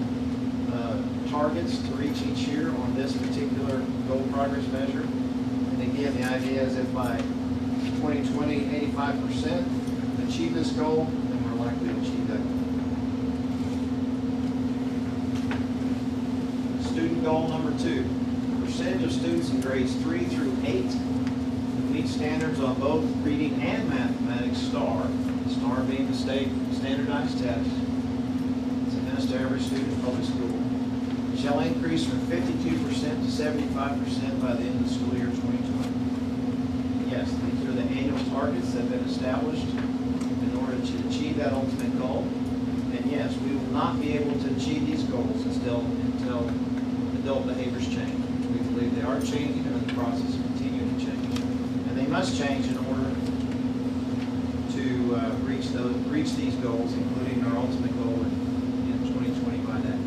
targets to reach each year on this particular goal progress measure. And again, the idea is if by 2020, 85% achieve this goal, then we're likely to achieve that goal. Student goal number 2, percentage of students in grades 3 through 8 who meet standards on both reading and mathematics STAR being the state standardized test, it's administered to every student in public school, shall increase from 52% to 75% by the end of the school year 2020. Yes, these are the annual targets that have been established in order to achieve that ultimate goal. And yes, we will not be able to achieve these goals until adult behaviors change, which we believe they are changing and in the process of continuing to change. And they must change in order to reach these goals, including our ultimate goal in 2020 by that.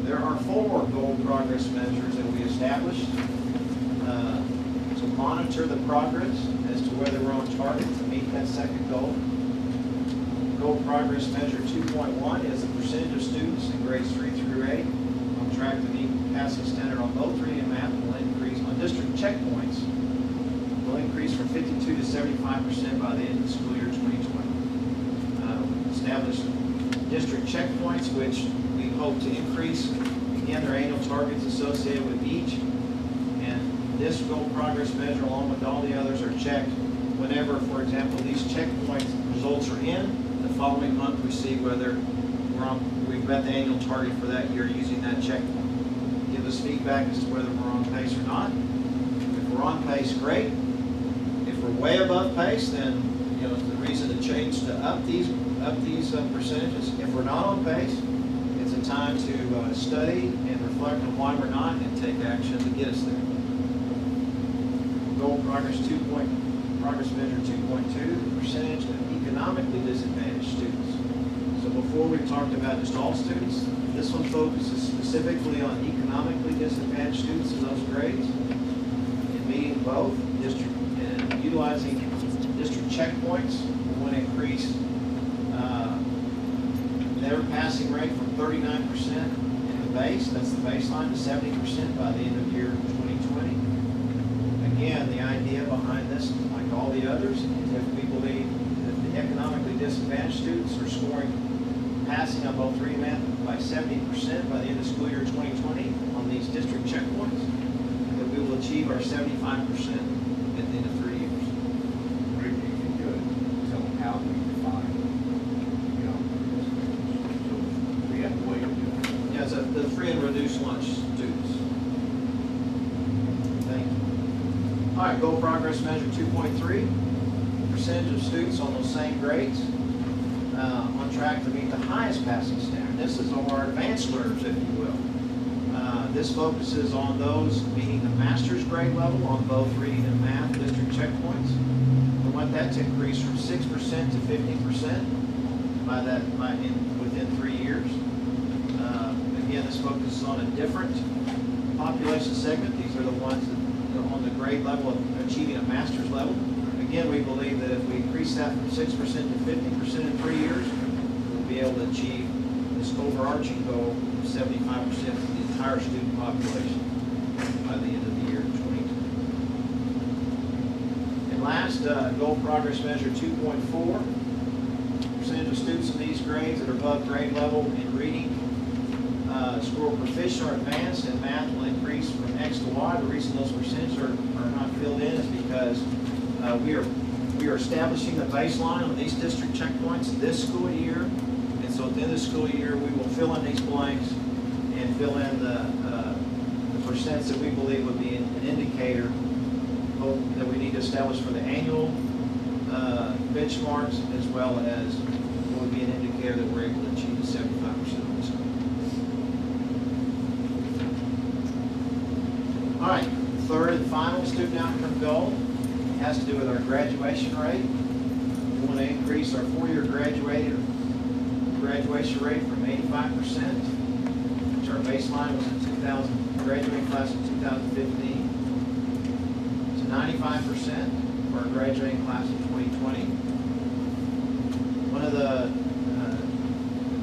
There are 4 goal progress measures that we established to monitor the progress as to whether we're on target to meet that second goal. Goal progress measure 2.1 is the percentage of students in grades 3 through 8 on track to meet passing standard on both reading and math will increase on district checkpoints will increase from 52 to 75% by the end of the school year 2020. Established district checkpoints, which we hope to increase. Again, there are annual targets associated with each, and this goal progress measure, along with all the others, are checked whenever, for example, these checkpoint results are in. The following month, we see whether we've met the annual target for that year using that checkpoint. Give us feedback as to whether we're on pace or not. If we're on pace, great. If we're way above pace, then it's the reason to change to up these percentages. If we're not on pace, it's a time to study and reflect on why we're not and take action to get us there. Goal progress measure 2.2, the percentage of economically disadvantaged students. So before we talked about just all students, this one focuses specifically on economically disadvantaged students in those grades, and meeting both district and utilizing district checkpoints will increase their passing rate from 39% in the base, that's the baseline, to 70% by the end of year 2020. Again, the idea behind this, like all the others, is if we believe that the economically disadvantaged students are scoring, passing on both reading and math by 70% by the end of school year 2020 on these district checkpoints, that we will achieve our 75% at the end of 3 years. Rick, you can do it. Tell them how we define, so we have to wait to do it. Yeah, so the free and reduced lunch students. Thank you. All right, goal progress measure 2.3, percentage of students on those same grades on track to meet the highest passing standard. This is our advanced learners, if you will. This focuses on those meeting the master's grade level on both reading and math district checkpoints. We want that to increase from 6% to 15% within 3 years. Again, this focuses on a different population segment. These are the ones that are on the grade level of achieving a master's level. again, we believe that if we increase that from 6% to 50% in 3 years, we'll be able to achieve this overarching goal of 75% of the entire student population by the end of the year 2020. And last, goal progress measure 2.4, percentage of students in these grades that are above grade level in reading, score proficient or advanced, and math will increase from X to Y. The reason those percentages are not filled in is because we are establishing the baseline on these district checkpoints this school year, and so at the end of the school year we will fill in these blanks and fill in the percents that we believe would be an indicator that we need to establish for the annual benchmarks, as well as what would be an indicator that we're able to achieve the 75% of this goal. All right, third and final student outcome goal has to do with our graduation rate. We want to increase our 4-year graduation rate from 85%, which our baseline was in 2000, graduating class in 2015, to 95% for our graduating class in 2020. One of the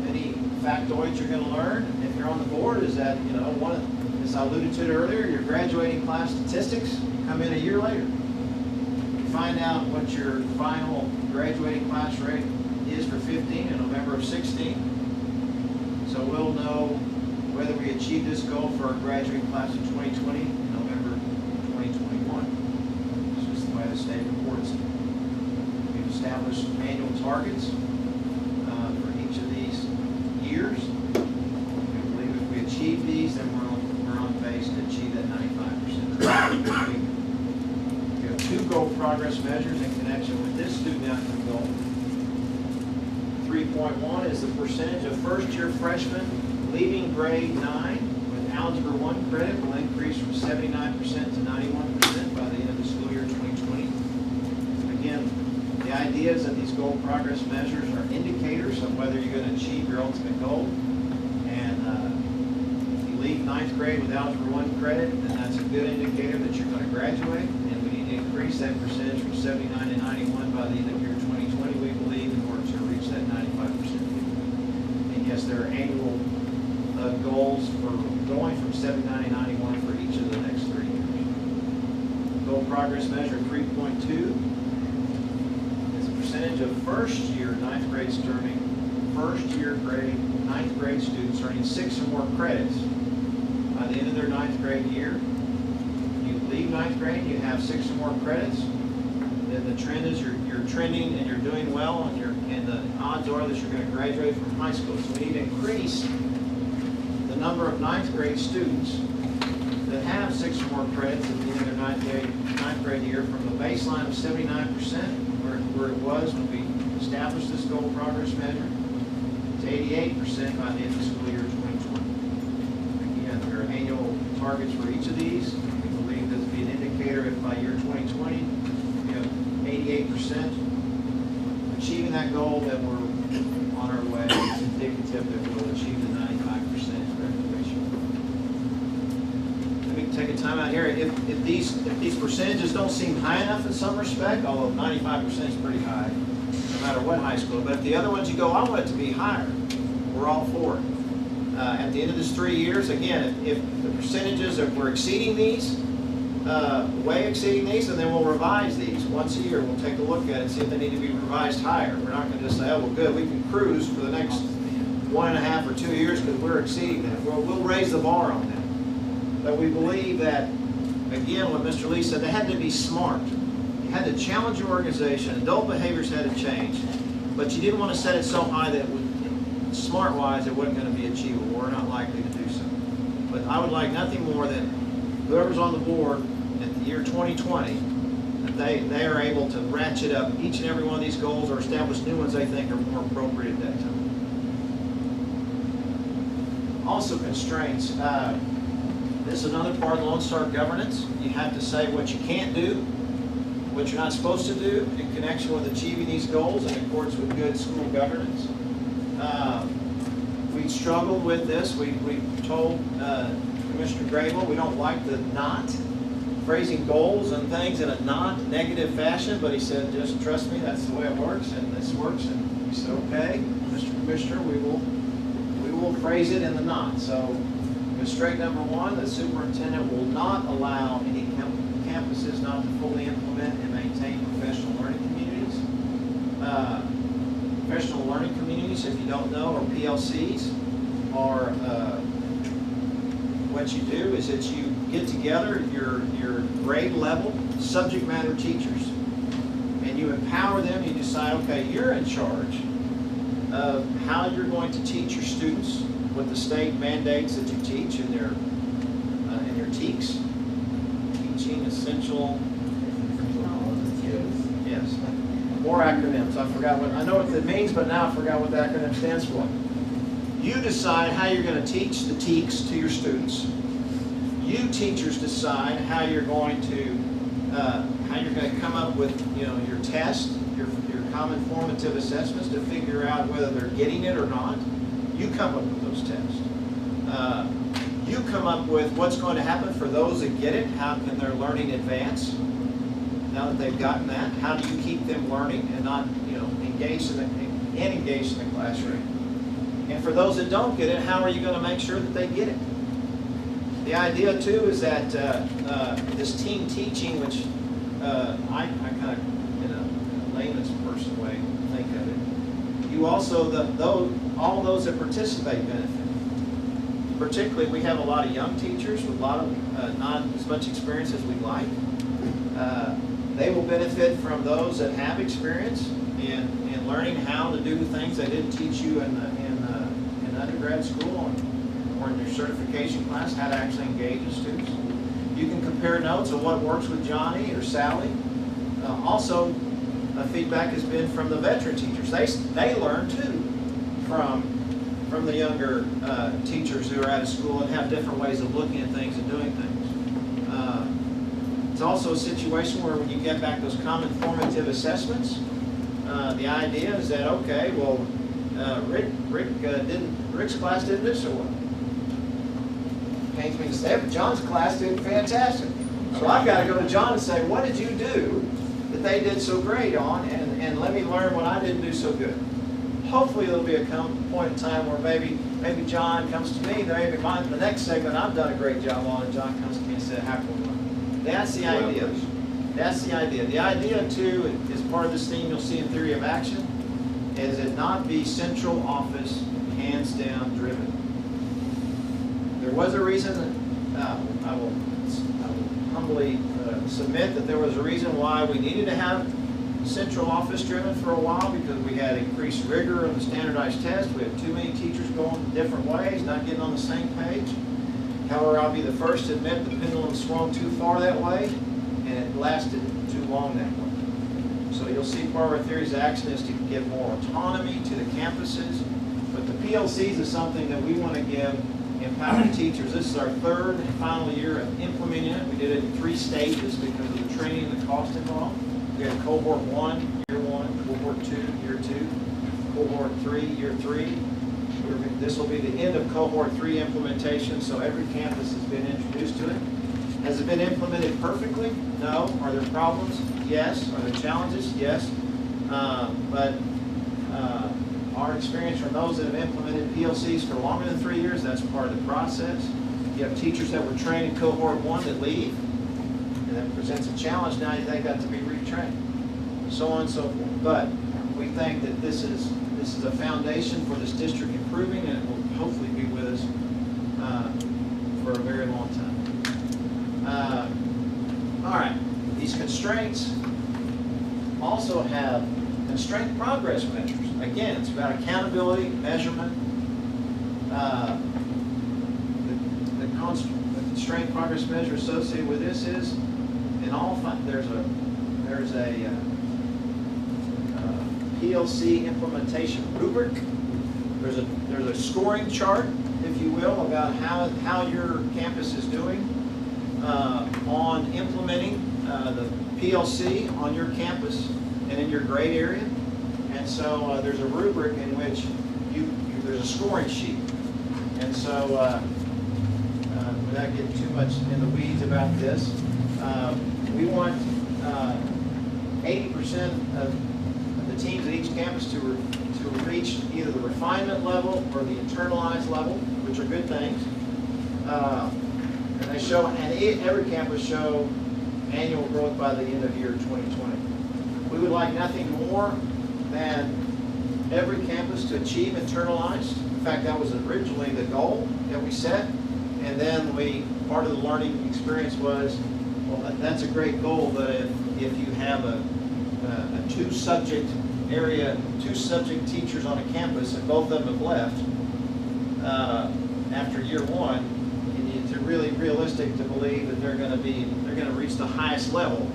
many factoids you're going to learn if you're on the board is that, as I alluded to it earlier, your graduating class statistics come in a year later. You find out what your final graduating class rate is for 15 in November of 16. So we'll know whether we achieve this goal for our graduating class in 2020 in November 2021. It's just the way the state reports it. We've established annual targets for each of these years. We believe if we achieve these, then we're on pace to achieve that 95%. We have 2 goal progress measures in connection with this student outcome goal. 3.1 is the percentage of first-year freshmen leaving grade 9 with Algebra 1 credit will increase from 79% to 91% by the end of the school year 2020. Again, the idea is that these goal progress measures are indicators of whether you're going to achieve your ultimate goal. And if you leave 9th grade with Algebra 1 credit, then that's a good indicator that you're going to graduate. And we need to increase that percentage from 79 to 91 by the end of year 2020, we believe, in order to reach that 95%. And yes, there are annual goals for going from 79 to 91 for each of the next 3 years. Goal progress measure 3.2 is the percentage of first-year 9th grade students, first-year 9th grade students earning 6 or more credits by the end of their 9th grade year. If you leave 9th grade and you have 6 or more credits, then the trend is you're trending and you're doing well, and the odds are that you're going to graduate from high school. So we need to increase the number of 9th grade students that have 6 or more credits at the end of their 9th grade year from the baseline of 79%, where it was when we established this goal progress measure, to 88% by the end of the school year 2020. Again, there are annual targets for each of these. We believe this will be an indicator if by year 2020 we have 88% achieving that goal, that we're on our way. It's indicative that we'll achieve the 95% graduation. Let me take a time out here. If these percentages don't seem high enough in some respect, although 95% is pretty high, no matter what high school, but if the other ones you go, I want it to be higher, we're all for it. At the end of this 3 years, again, if the percentages, if we're exceeding these, way exceeding these, and then we'll revise these once a year. We'll take a look at it and see if they need to be revised higher. We're not going to just say, oh, well, good, we can cruise for the next 1.5 or 2 years because we're exceeding that. We'll raise the bar on that. But we believe that, again, what Mr. Lee said, they had to be smart. You had to challenge your organization. Adult behaviors had to change. But you didn't want to set it so high that, smart-wise, it wasn't going to be achievable. We're not likely to do so. But I would like nothing more than whoever's on the board at the year 2020, that they are able to ratchet up each and every one of these goals or establish new ones they think are more appropriate at that time. Also constraints. This is another part of Lone Star governance. You have to say what you can't do, what you're not supposed to do in connection with achieving these goals in accordance with good school governance. We struggled with this. We told Commissioner Grable we don't like the not phrasing goals and things in a non-negative fashion, but he said, just trust me, that's the way it works, and this works. And he said, okay, Mr. Commissioner, we will phrase it in the not. So, constraint number one, the superintendent will not allow any campuses not to fully implement and maintain professional learning communities. Professional learning communities, if you don't know, or PLCs, are what you do is that you get together your grade level subject matter teachers, and you empower them. You decide, okay, you're in charge of how you're going to teach your students, what the state mandates that you teach in their TEKS, teaching essential. Yes, more acronyms. I forgot what, I know what that means, but now I forgot what the acronym stands for. You decide how you're going to teach the TEKS to your students. You teachers decide how you're going to come up with, you know, your test, your common formative assessments to figure out whether they're getting it or not. You come up with those tests. You come up with what's going to happen for those that get it. How can their learning advance now that they've gotten that? How do you keep them learning and not, you know, engaged in the classroom? And for those that don't get it, how are you going to make sure that they get it? The idea too is that this team teaching, which I kind of, in a layman's person way think of it, you also all those that participate benefit. Particularly, we have a lot of young teachers with a lot of not as much experience as we'd like. They will benefit from those that have experience in learning how to do things they didn't teach you in undergrad school or in your certification class, how to actually engage with students. You can compare notes of what works with Johnny or Sally. Also, feedback has been from the veteran teachers. They learn too from the younger teachers who are out of school and have different ways of looking at things and doing things. It's also a situation where when you get back those common formative assessments, the idea is that, okay, well, Rick's class didn't do so well. Pains me to say it, but John's class did fantastic. So I've got to go to John and say, what did you do that they did so great on, and let me learn what I didn't do so good. Hopefully there'll be a point in time where maybe John comes to me, maybe the next segment I've done a great job on, and John comes to me and says, how can we learn? That's the idea. That's the idea. The idea, too, is part of this theme you'll see in theory of action, is it not be central office, hands down driven. There was a reason that I will humbly submit that there was a reason why we needed to have central office driven for a while, because we had increased rigor on the standardized test. We had too many teachers going different ways, not getting on the same page. However, I'll be the first to admit the pendulum swung too far that way, and it lasted too long that way. So you'll see part of our theories of action is to give more autonomy to the campuses, but the PLCs is something that we want to give empowered teachers. This is our third and final year of implementing it. We did it in 3 stages because of the training and the cost involved. We had cohort 1, year 1, cohort 2, year 2, cohort 3, year 3. This will be the end of cohort 3 implementation, so every campus has been introduced to it. Has it been implemented perfectly? No. Are there problems? Yes. Are there challenges? Yes. But our experience from those that have implemented PLCs for longer than 3 years, that's part of the process. You have teachers that were trained in cohort 1 that leave, and that presents a challenge. Now they've got to be retrained, so on and so forth. But we think that this is a foundation for this district improving, and it will hopefully be with us for a very long time. All right, these constraints also have constraint progress measures. Again, it's about accountability, measurement. The constraint progress measure associated with this is, in all there's a PLC implementation rubric. There's a scoring chart, if you will, about how your campus is doing on implementing the PLC on your campus and in your grade area. And so there's a rubric in which there's a scoring sheet. And so without getting too much in the weeds about this, We want 80% of the teams at each campus to reach either the refinement level or the internalized level, which are good things. And they show, and every campus show annual growth by the end of year 2020. We would like nothing more than every campus to achieve internalized. In fact, that was originally the goal that we set. And then part of the learning experience was, well, that's a great goal, but if you have a two-subject teachers on a campus and both of them have left after year one, it's really realistic to believe that they're going to reach the highest level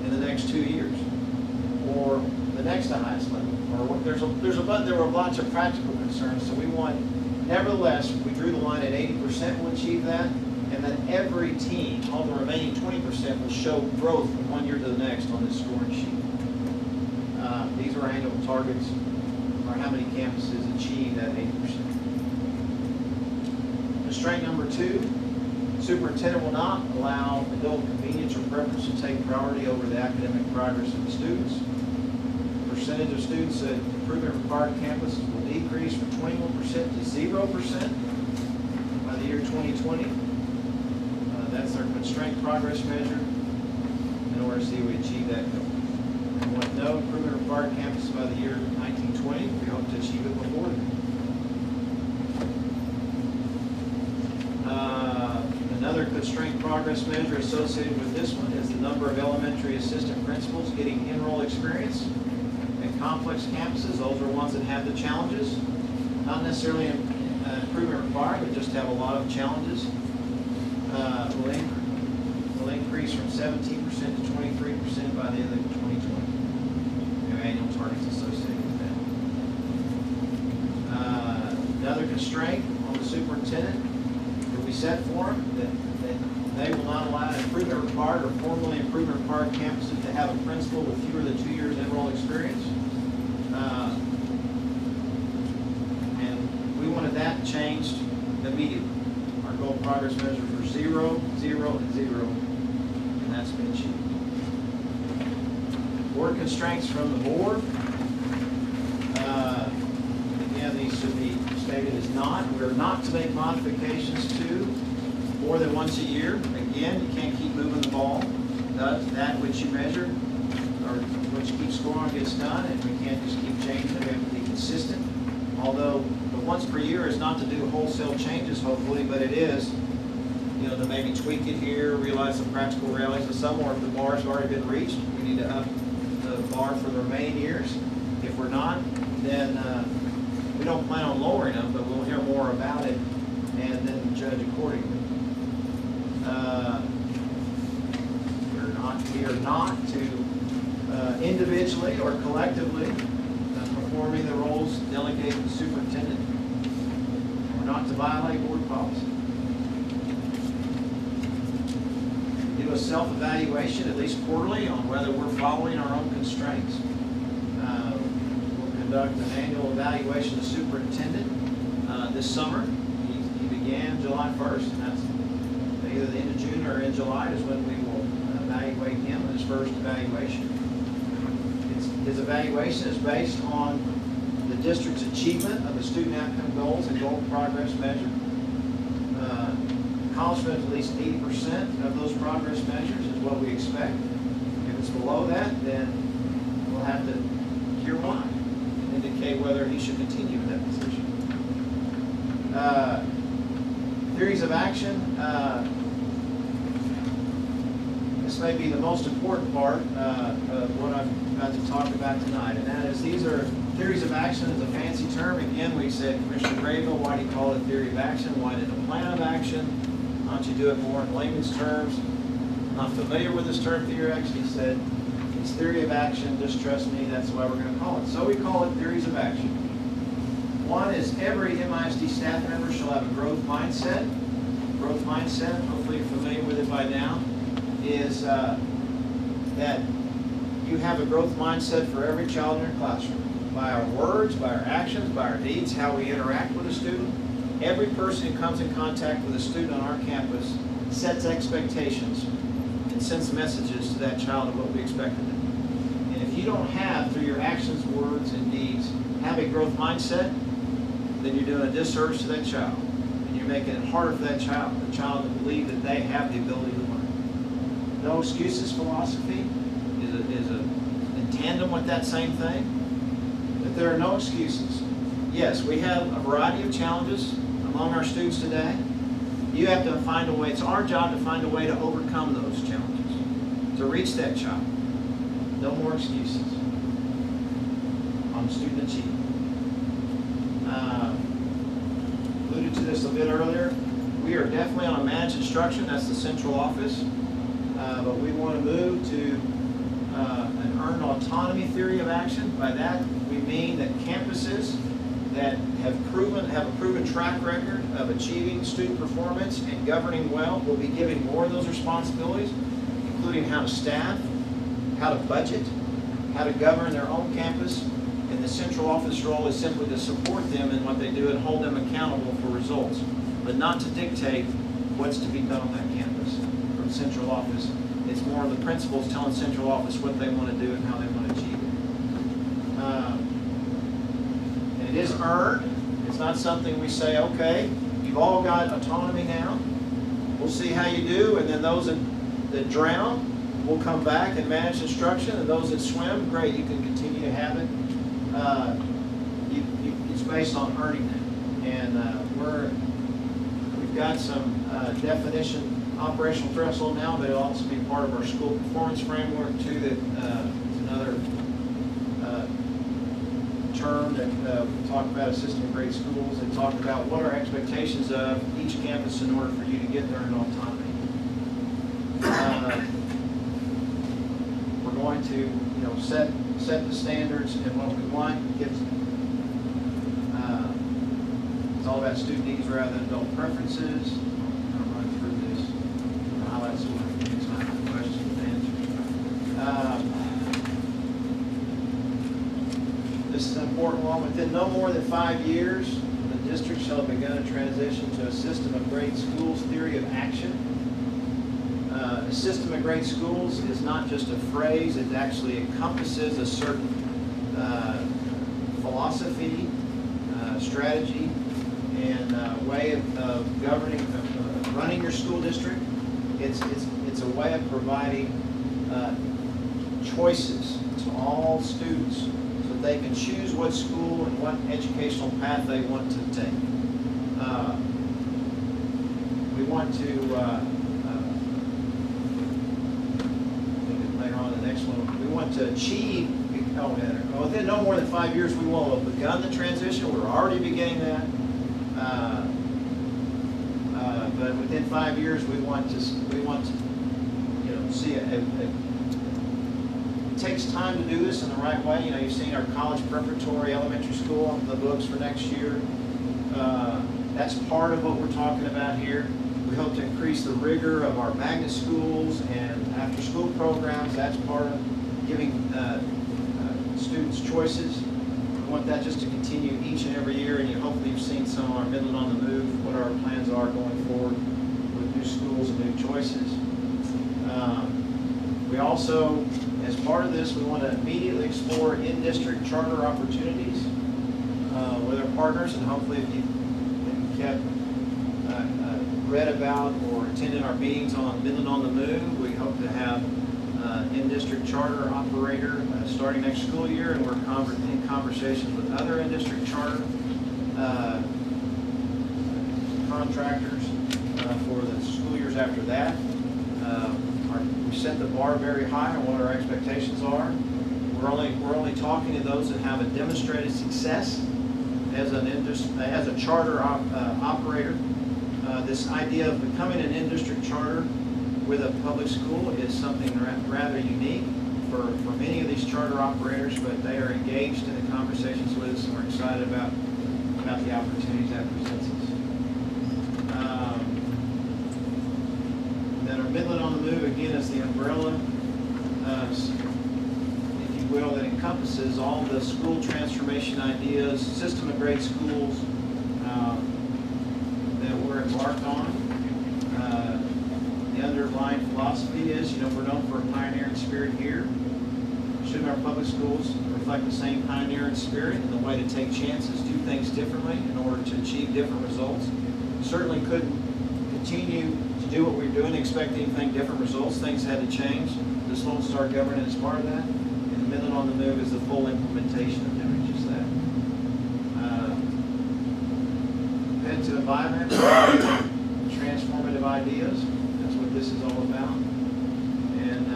in the next 2 years, or the next to highest level. Or there were lots of practical concerns, so we want, nevertheless, we drew the line at 80% will achieve that, and then every team, all the remaining 20%, will show growth from one year to the next on this scoring sheet. These are annual targets, or how many campuses achieve that 80%. Constraint number 2, superintendent will not allow adult convenience or preference to take priority over the academic progress of the students. Percentage of students at improvement required campuses will decrease from 21% to 0% by the year 2020. That's our constraint progress measure. In order to see we achieve that goal. We want no improvement required campuses by the year 1920. We hope to achieve it before then. Another constraint progress measure associated with this one is the number of elementary assistant principals getting enroll experience. Complex campuses, those are ones that have the challenges, not necessarily improvement required, but just have a lot of challenges, will increase from 17% to 23% by the end of 2020. There are annual targets associated with that. Another constraint on the superintendent that we set for them, that they will not allow improvement required or formally improvement required campuses to have a principal with fewer than 2 years enroll experience. And we wanted that changed immediately. Our goal progress measures were 0, 0, and 0, and that's been achieved. Board constraints from the board. Again, these should be stated as not. We're not to make modifications to more than once a year. Again, you can't keep moving the ball. That which you measure or which you keep scoring gets done, and we can't just keep changing it. We have to be consistent. Although the once per year is not to do wholesale changes, hopefully, but it is, to maybe tweak it here, realize some practical realities of some, or if the bar's already been reached, we need to up the bar for the remaining years. If we're not, then we don't plan on lowering them, but we'll hear more about it and then judge accordingly. We are not to individually or collectively performing the roles delegated to the superintendent. We're not to violate board policy. We do a self-evaluation at least quarterly on whether we're following our own constraints. We'll conduct an annual evaluation of the superintendent this summer. He began July 1st, and that's either the end of June or in July is when we will evaluate him in his first evaluation. His evaluation is based on the district's achievement of the student outcome goals and goal progress measure. Accomplishment of at least 80% of those progress measures is what we expect. If it's below that, then we'll have to hear why and indicate whether he should continue in that position. Theories of action. This may be the most important part of what I'm about to talk about tonight, and that is these are theories of action is a fancy term. Again, we said, Commissioner Graybill, why do you call it theory of action? Why did a plan of action? Why don't you do it more in layman's terms? I'm not familiar with this term, theory of action. He said, it's theory of action, just trust me, that's why we're going to call it. So we call it theories of action. One is every MISD staff member shall have a growth mindset. Growth mindset, hopefully you're familiar with it by now, is that you have a growth mindset for every child in your classroom. By our words, by our actions, by our deeds, how we interact with a student. Every person who comes in contact with a student on our campus sets expectations. And and sends messages to that child of what we expect of them. And if you don't have, through your actions, words, and deeds, have a growth mindset, then you're doing a disservice to that child. And you're making it harder for that child to believe that they have the ability to learn. No excuses philosophy is in tandem with that same thing. That there are no excuses. Yes, we have a variety of challenges among our students today. You have to find a way, it's our job to find a way to overcome those challenges, to reach that child. No more excuses on student achievement. Alluded to this a bit earlier. We are definitely on a managed instruction, that's the central office, but we want to move to an earned autonomy theory of action. By that, we mean that campuses that have a proven track record of achieving student performance and governing well will be giving more of those responsibilities, including how to staff, how to budget, how to govern their own campus, and the central office role is simply to support them in what they do and hold them accountable for results, but not to dictate what's to be done on that campus from central office. It's more of the principals telling central office what they want to do and how they want to achieve it. It is earned. It's not something we say, okay, you've all got autonomy now. We'll see how you do, and then those that drown will come back and manage instruction, and those that swim, great, you can continue to have it. It's based on earning that. And we've got some definition, operational threshold now, but it'll also be part of our school performance framework too, that is another term that we talk about as system of great schools, and talk about what are expectations of each campus in order for you to get there in autonomy. We're going to set the standards and what we want. It's all about student needs rather than adult preferences. I'll run through this. Highlight some of the things, not the questions and answers. This is an important one. Within no more than 5 years, the district shall have begun a transition to a system of great schools theory of action. A system of great schools is not just a phrase, it actually encompasses a certain philosophy, strategy, and way of governing, running your school district. It's a way of providing choices to all students so that they can choose what school and what educational path they want to take. We want to we want to achieve, within no more than 5 years we will have begun the transition. We're already beginning that. But within 5 years we want to see it takes time to do this in the right way. You've seen our college preparatory elementary school on the books for next year. That's part of what we're talking about here. We hope to increase the rigor of our magnet schools and after-school programs. That's part of giving students choices. We want that just to continue each and every year, and hopefully you've seen some of our Midland on the Move, what our plans are going forward with new schools and new choices. We also, as part of this, we want to immediately explore in-district charter opportunities with our partners, and hopefully if you've kept read about or attended our meetings on Midland on the Move, we hope to have in-district charter operator starting next school year, and we're in conversations with other in-district charter contractors for the school years after that. We set the bar very high on what our expectations are. We're only talking to those that have a demonstrated success as a charter operator. This idea of becoming an in-district charter with a public school is something rather unique for many of these charter operators, but they are engaged in the conversations with us, and we're excited about the opportunities that presents us. Then our Midland on the Move, again, is the umbrella, if you will, that encompasses all the school transformation ideas, system of great schools that we're embarked on. The underlying philosophy is, we're known for a pioneering spirit here. Shouldn't our public schools reflect the same pioneering spirit in the way to take chances, do things differently in order to achieve different results? Certainly couldn't continue to do what we were doing, expect anything different results. Things had to change. This Lone Star government is part of that. And the Midland on the Move is the full implementation of doing just that. Head to the environment, transformative ideas. That's what this is all about. And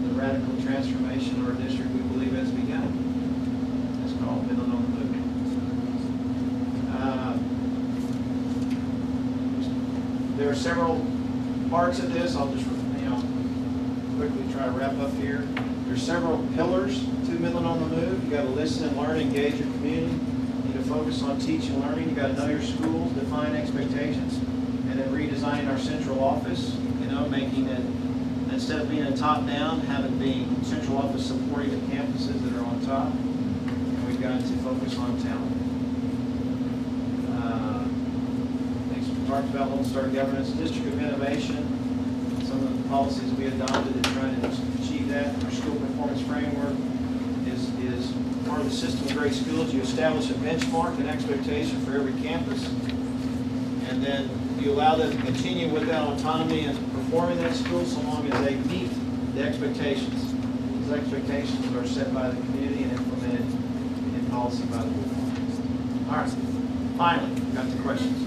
the radical transformation of our district, we believe, has begun. It's called Midland on the Move. There are several parts of this. I'll just, quickly try to wrap up here. There's several pillars to Midland on the Move. You got to listen and learn, engage your community. You need to focus on teaching and learning. You got to know your schools, define expectations, and then redesigning our central office. Making it, instead of being a top-down, have it be central office supporting the campuses that are on top. And we've got to focus on talent. Things we talked about, Lone Star governance, district of innovation. Some of the policies we adopted to try to achieve that. Our school performance framework is part of the system of great schools. You establish a benchmark and expectation for every campus, and then you allow them to continue with that autonomy and performing that school so long as they meet the expectations. These expectations are set by the community and implemented in policy by the board. All right. Finally, got the questions.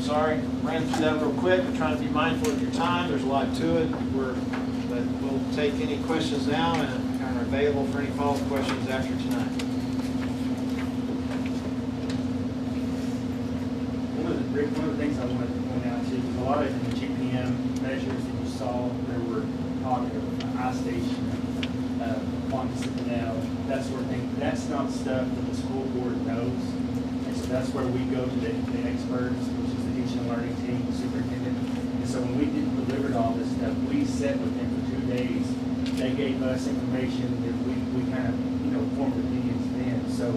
Sorry, ran through that real quick. We're trying to be mindful of your time. There's a lot to it. But we'll take any questions now and are available for any follow-up questions after tonight. One of the things I wanted to point out too, because a lot of the GPM measures that you saw, there were talking of I-Station, quantum now, that sort of thing. That's not stuff that the school board knows. And so that's where we go to the experts, which is the teaching and learning team, the superintendent. And so when we delivered all this stuff, we sat with them for 2 days. They gave us information that we kind of, formed opinions then. So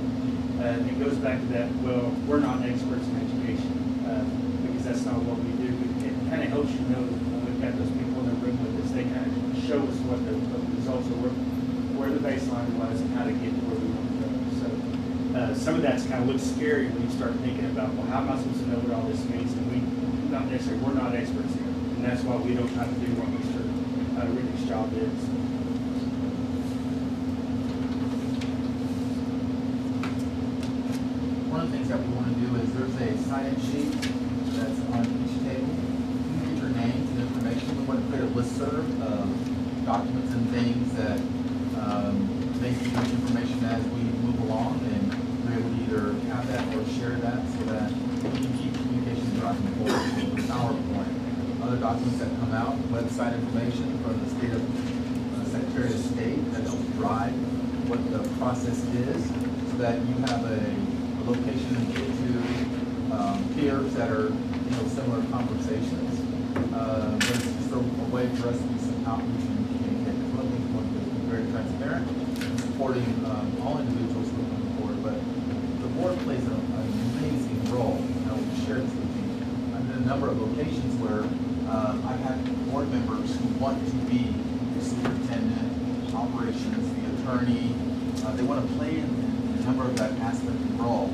it goes back to that, well, we're not experts in education. Because that's not what we do. It kind of helps you know that when we've got those people in the room with us, they kind of show us what the results are, where the baseline was, and how to get to where we want to go. So some of that's kind of looks scary when you start thinking about, well, how am I supposed to know what all this means? And we're not experts here, and that's why we don't try to do what Mr. Riddick's job is. One of the things that we want to do is there's a sign-in sheet that's on each table. You can get your names and information. We want to create a listserv of documents and things that may give you information as we move along, and we're able to either have that or share that so that we can keep communication driving forward. So PowerPoint, other documents that come out, website information from the state of Secretary of State that helps drive what the process is, so that you have a location to get to peers that are similar conversations. There's just a way for us to do some outreach and communicate. One thing we want to do is be very transparent and supporting all individuals who are coming forward. But the board plays an amazing role. We share this with you. I'm in a number of locations where I've had board members who want to be the superintendent, operations, the attorney. They want to play in a number of that aspect and role.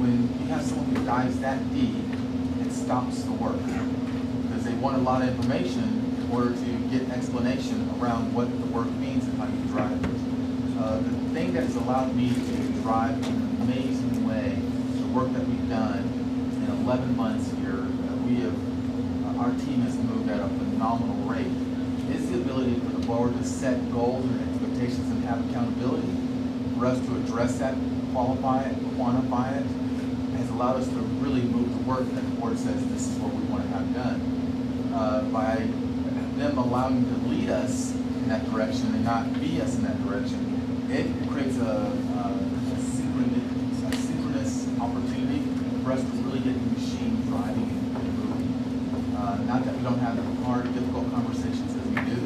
When you have someone who dives that deep, it stops the work because they want a lot of information in order to get explanation around what the work means and how you drive it. The thing that has allowed me to drive in an amazing way the work that we've done in 11 months here, our team has moved at a phenomenal rate, is the ability for the board to set goals and expectations and have accountability. For us to address that, qualify it, quantify it, has allowed us to really move the work that the board says this is what we want to have done. By them allowing to lead us in that direction and not be us in that direction, it creates a synchronous opportunity for us to really get the machine driving and moving. Not that we don't have hard, difficult conversations as we do.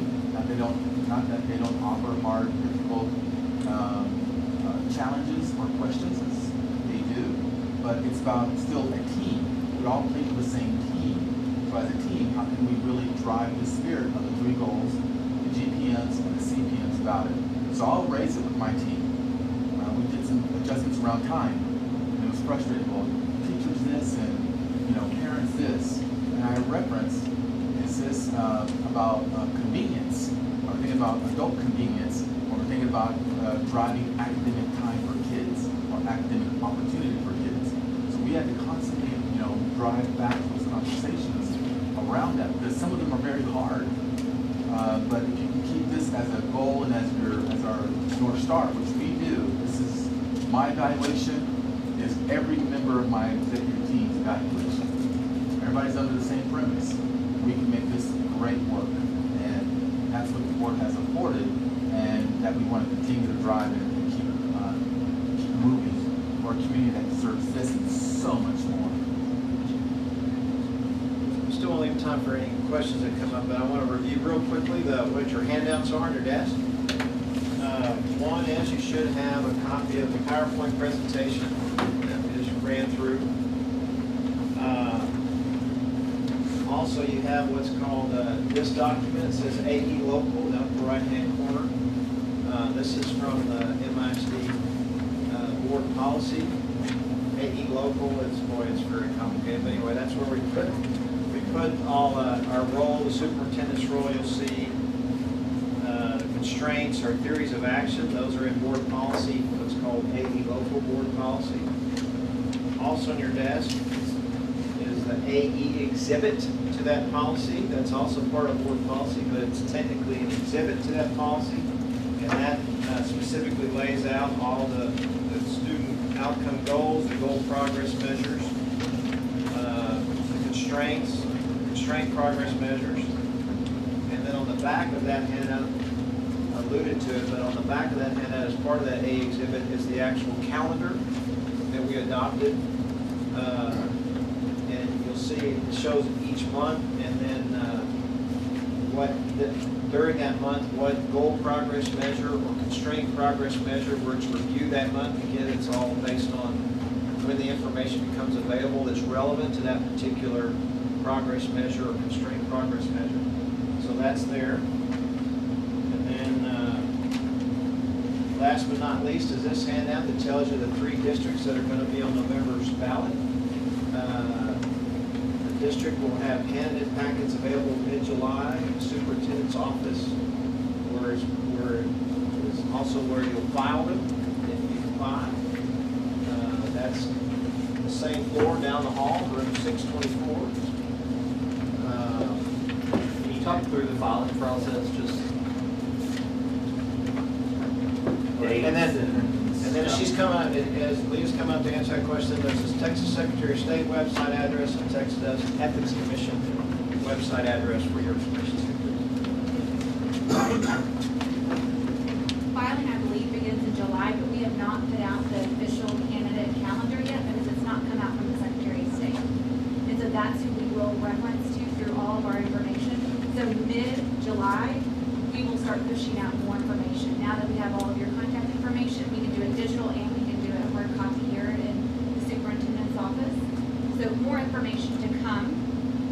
Not that they don't offer hard, difficult challenges or questions as they do. But it's about still a team. we all play for the same team. So as a team, how can we really drive the spirit of the 3 goals, the GPMs and the CPMs about it? So I'll raise it with my team. We did some adjustments around time, and it was frustrating. Well, teachers this, and parents this, and I reference, is this about convenience? Are we thinking about adult convenience, or we're thinking about driving academic time for kids, or academic opportunity for kids? So we had to constantly, drive back those conversations around that, because some of them are very hard. But if you can keep this as a goal and as our North Star, which we do, this is my evaluation, is every member of my executive team's evaluation. Everybody's under the same premise. We can make this great work, and that's what the board has afforded, and that we want to continue to drive and keep moving for a community that deserves this and so much more. Still won't leave time for any questions that come up, but I want to review real quickly what your handouts are on your desk. One is you should have a copy of the PowerPoint presentation that we just ran through. Also, you have what's called this document. It says AE Local down in the right-hand corner. This is from the MISD board policy. AE Local, it's very complicated, but anyway, that's where we put all our role, the superintendent's role. You'll see the constraints or theories of action. Those are in board policy, what's called AE Local board policy. Also on your desk is the AE exhibit to that policy. That's also part of board policy, but it's technically an exhibit to that policy. And that specifically lays out all the student outcome goals, the goal progress measures, the constraints, constraint progress measures. And then on the back of that handout, I alluded to it, but on the back of that handout, as part of that AE exhibit, is the actual calendar that we adopted. And you'll see it shows each month, and then during that month, what goal progress measure or constraint progress measure we're to review that month. Again, it's all based on when the information becomes available that's relevant to that particular progress measure or constraint progress measure. So that's there. And then last but not least is this handout that tells you the 3 districts that are going to be on November's ballot. The district will have candidate packets available mid-July in the superintendent's office, where it's also where you'll file them if you apply. That's the same floor down the hall, room 624. Can you talk through the filing process, just dates And then she's come out, as Leah's come out to answer that question, there's this Texas Secretary of State website address and Texas Ethics Commission website address for your information. Filing, I believe, begins in July, but we have not put out the official candidate calendar yet because it's not come out from the Secretary of State. And so that's who we will reference to through all of our information. So mid-July, we will start pushing out more information. Now that we have all of your contact information, we can do it digital and we can do a hard copy here in the superintendent's office. So more information to come,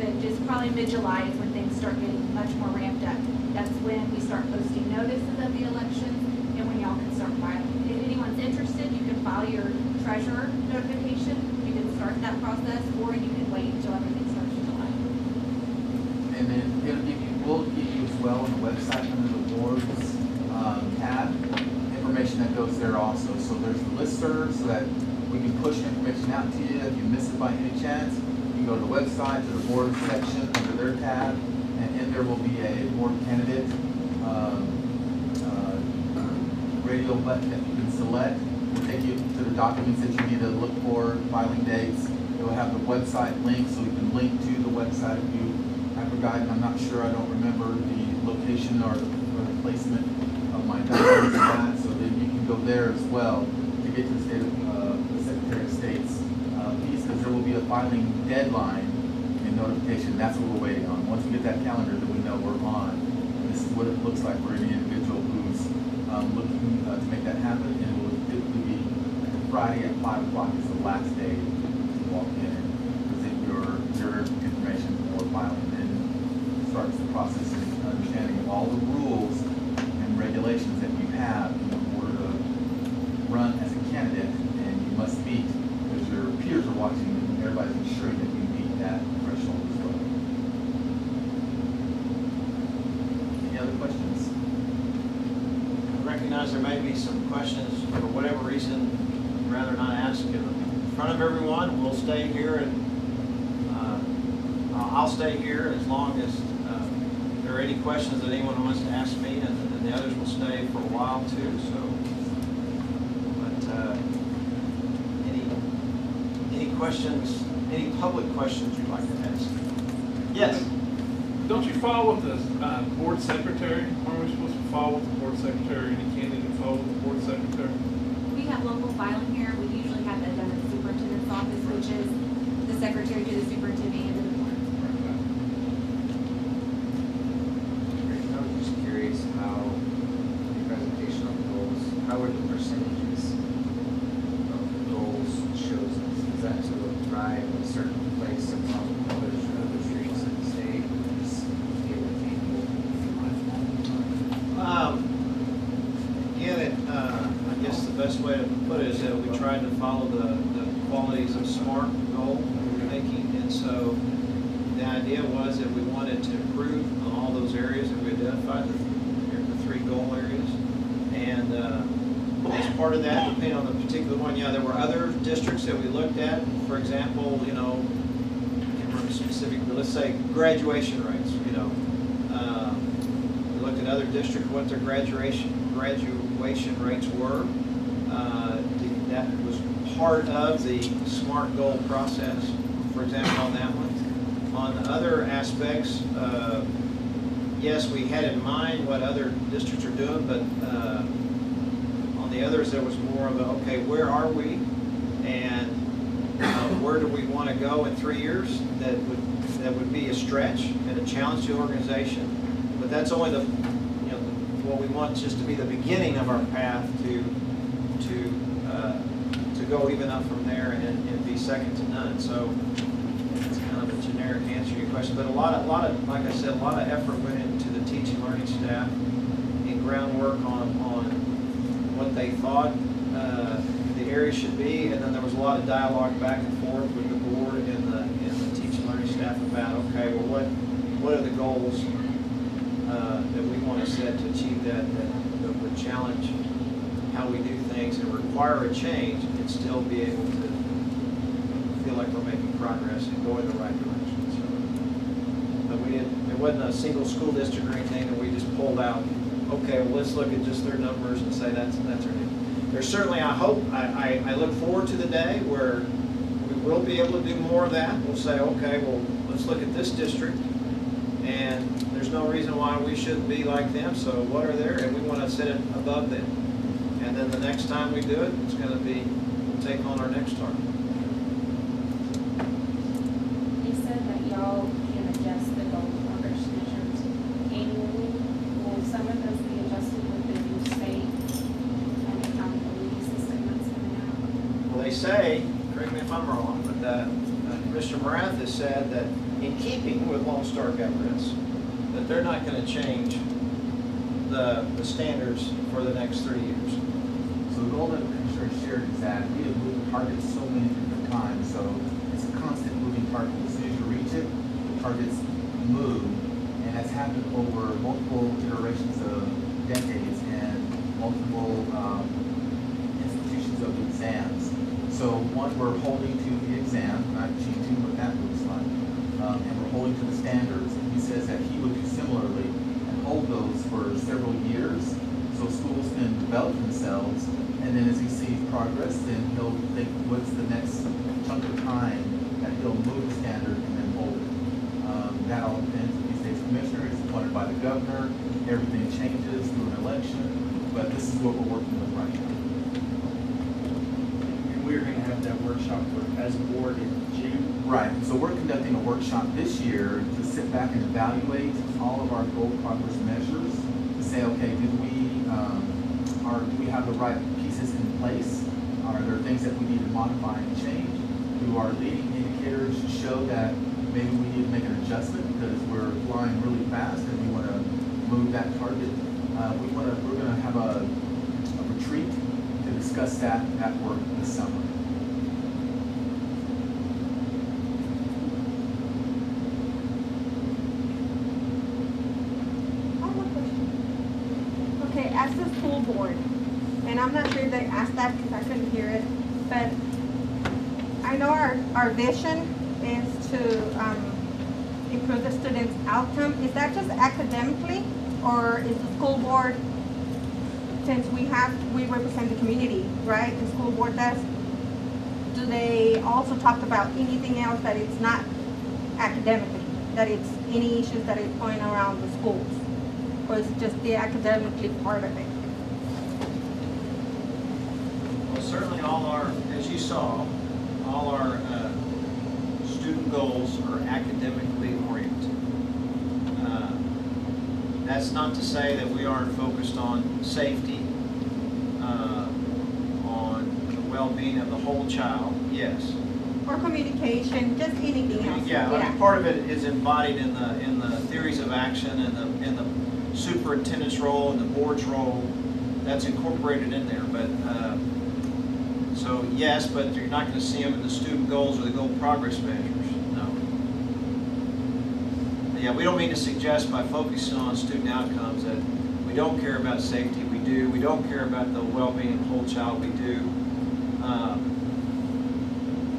but just probably mid-July is when things start getting much more ramped up. That's when we start posting notices of the elections and when y'all can start filing. If anyone's interested, you can file your treasurer notification. You can start that process, or you can wait until everything starts in July. And then we'll give you as well on the website under the boards tab, information that goes there also. So there's the listserv so that we can push information out to you. If you miss it by any chance, you can go to the website, to the board section under their tab, and in there will be a board candidate radio button that you can select. It'll take you to the documents that you need to look for, filing dates. It will have the website link, so you can link to the website if you have a guide. I'm not sure, I don't remember the location or the placement of my documents on that, so then you can go there as well to get to the state of the Secretary of State's piece, because there will be a filing deadline and notification. That's what we're waiting on. Once we get that calendar, then we know we're on. And this is what it looks like for any individual who's looking to make that happen. And it will typically be Friday at 5 o'clock is the last day to walk in and present your your information for filing. And starts the process of understanding of all the rules and regulations that you have in order to run as a candidate, and you must meet, because your peers are watching, and everybody's ensuring that you meet that threshold as well. Any other questions? I recognize there may be some questions, for whatever reason, I'd rather not ask in front of everyone. We'll stay here, and I'll stay here as long as there are any questions that anyone wants to ask me, and the others will stay for a while too. So, but any questions, any public questions you'd like to ask? Yes. Don't you follow with the board secretary? Aren't we supposed to follow with the board secretary? Any candidate follow with the board secretary? We have local filing here. We usually have that done at the superintendent's office, which is the secretary to the superintendent and to the board. I was just curious how the presentation of the goals, how were the percentages of the goals chosen? Is that to drive a certain place among other streets in the state, or just be attainable? Again, I guess the best way to put it is that we tried to follow the qualities of SMART goal making, and so the idea was that we wanted to improve on all those areas that we identified, the three goal areas. And as part of that, depending on the particular one, yeah, there were other districts that we looked at. For example, I can't remember specifically, let's say graduation rates. We looked at other districts, what their graduation rates were. That was part of the SMART goal process, for example, on that one. On the other aspects, yes, we had in mind what other districts are doing, but on the others, there was more of a, okay, where are we? And where do we want to go in 3 years? That would be a stretch and a challenge to the organization. But that's only what we want just to be the beginning of our path to go even up from there and be second to none. So it's kind of a generic answer to your question, but a lot of, like I said, a lot of effort went into the teaching learning staff and groundwork on what they thought the area should be, and then there was a lot of dialogue back and forth with the board and the teaching learning staff about, okay, well, what are the goals that we want to set to achieve that would challenge how we do things and require a change and still be able to feel like we're making progress and go in the right direction. So, but it wasn't a single school district or anything that we just pulled out. Okay, well, let's look at just their numbers and say that's our name. There's certainly, I look forward to the day where we will be able to do more of that. We'll say, okay, well, let's look at this district, and there's no reason why we shouldn't be like them, so what are there? And we want to set it above them. And then the next time we do it, it's going to be, we'll take on our next target. You said that y'all can adjust the goal progress measures annually. Will some of those be adjusted with the new state and accountability system that's coming out? Well, they say, correct me if I'm wrong, but Mr. Morath has said that in keeping with Lone Star governance, that they're not going to change the standards for the next 3 years. So the goal that the Commissioner shared is that we have moved targets so many different times, so it's a constant moving target. As soon as you reach it, the targets move, and that's happened over multiple iterations of decades and multiple institutions of exams. So one, we're holding to the exam, not changing what that looks like, and we're holding to the standards. And he says that he would do similarly and hold those for several years, so schools can develop themselves, and then as he sees progress, then he'll think, what's the next chunk of time that he'll move the standard and then hold it. That all depends if he stays commissioner, he's appointed by the governor, everything changes through an election, but this is what we're working with right now. And we're going to have that workshop as a board in June. Right, so we're conducting a workshop this year to sit back and evaluate all of our goal progress measures to say, okay, do we have the right pieces in place? Are there things that we need to modify and change? Do our leading indicators show that maybe we need to make an adjustment because we're flying really fast and we want to move that target. We're going to have a retreat to discuss that at work this summer. I have a question. Okay, as the school board, and I'm not sure if they asked that because I couldn't hear it, but I know our vision is to improve the students' outcome. Is that just academically, or is the school board, since we represent the community, right? The school board does. Do they also talk about anything else that it's not academically, that it's any issues that is going around the schools, or is it just the academically part of it? Well, certainly all our, as you saw, all our student goals are academically oriented. That's not to say that we aren't focused on safety, on the well-being of the whole child, yes. Or communication, just anything else? Yeah, I mean, part of it is embodied in the theories of action and in the superintendent's role and the board's role. That's incorporated in there, but so yes, but you're not going to see them in the student goals or the goal progress measures. No. Yeah, we don't mean to suggest by focusing on student outcomes that we don't care about safety. We do. We don't care about the well-being of the whole child. We do.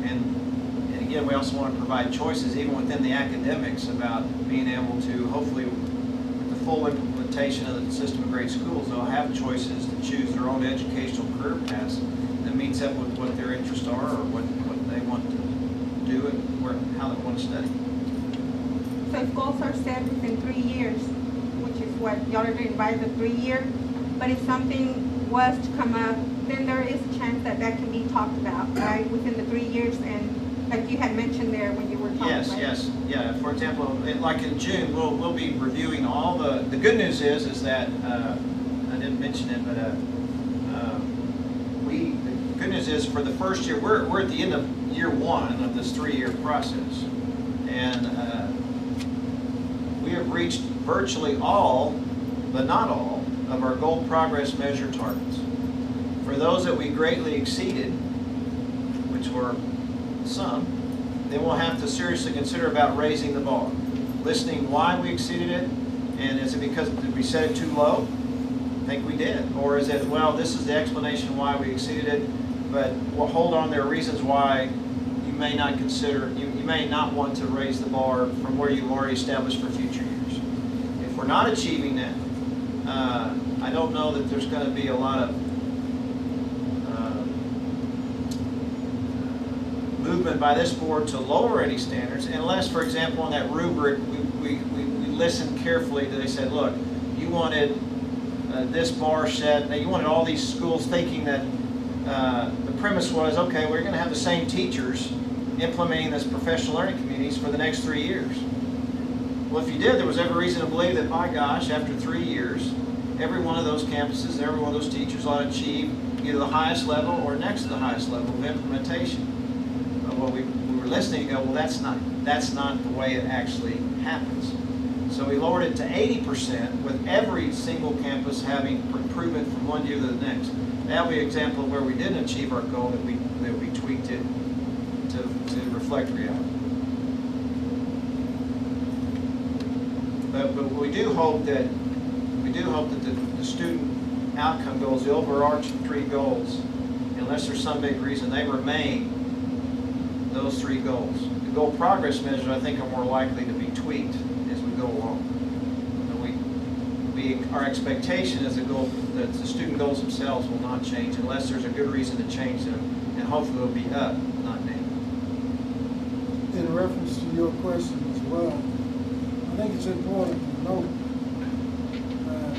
And again, we also want to provide choices even within the academics about being able to, hopefully, with the full implementation of the system of great schools, they'll have choices to choose their own educational career paths that meets up with what their interests are or what they want to do and how they want to study. So if goals are set within 3 years, which is what y'all are doing by the 3 year, but if something was to come up, then there is a chance that that can be talked about, right, within the 3 years, and like you had mentioned there when you were talking. Yes, yeah. For example, like in June, we'll be reviewing all the good news is that I didn't mention it, but the good news is for the first year, we're at the end of year 1 of this 3-year process, and we have reached virtually all, but not all, of our goal progress measure targets. For those that we greatly exceeded, which were some, then we'll have to seriously consider about raising the bar, listening why we exceeded it, and is it because did we set it too low? I think we did. Or is it, well, this is the explanation why we exceeded it, but well, hold on, there are reasons why you may not consider, you may not want to raise the bar from where you've already established for future years. If we're not achieving that, I don't know that there's going to be a lot of movement by this board to lower any standards, unless, for example, in that rubric, we listened carefully. They said, look, you wanted this bar set. Now, you wanted all these schools thinking that the premise was, okay, we're going to have the same teachers implementing this professional learning communities for the next 3 years. Well, if you did, there was every reason to believe that, by gosh, after 3 years, every one of those campuses, every one of those teachers ought to achieve either the highest level or next to the highest level of implementation. Well, we were listening and go, well, that's not the way it actually happens. So we lowered it to 80% with every single campus having improvement from one year to the next. That would be an example of where we didn't achieve our goal, that we tweaked it to reflect reality. But we do hope that the student outcome goals, the overarching 3 goals, unless there's some big reason, they remain those 3 goals. The goal progress measures, I think, are more likely to be tweaked as we go along. And our expectation is that the student goals themselves will not change unless there's a good reason to change them, and hopefully they'll be up, not down. In reference to your question as well, I think it's important to note that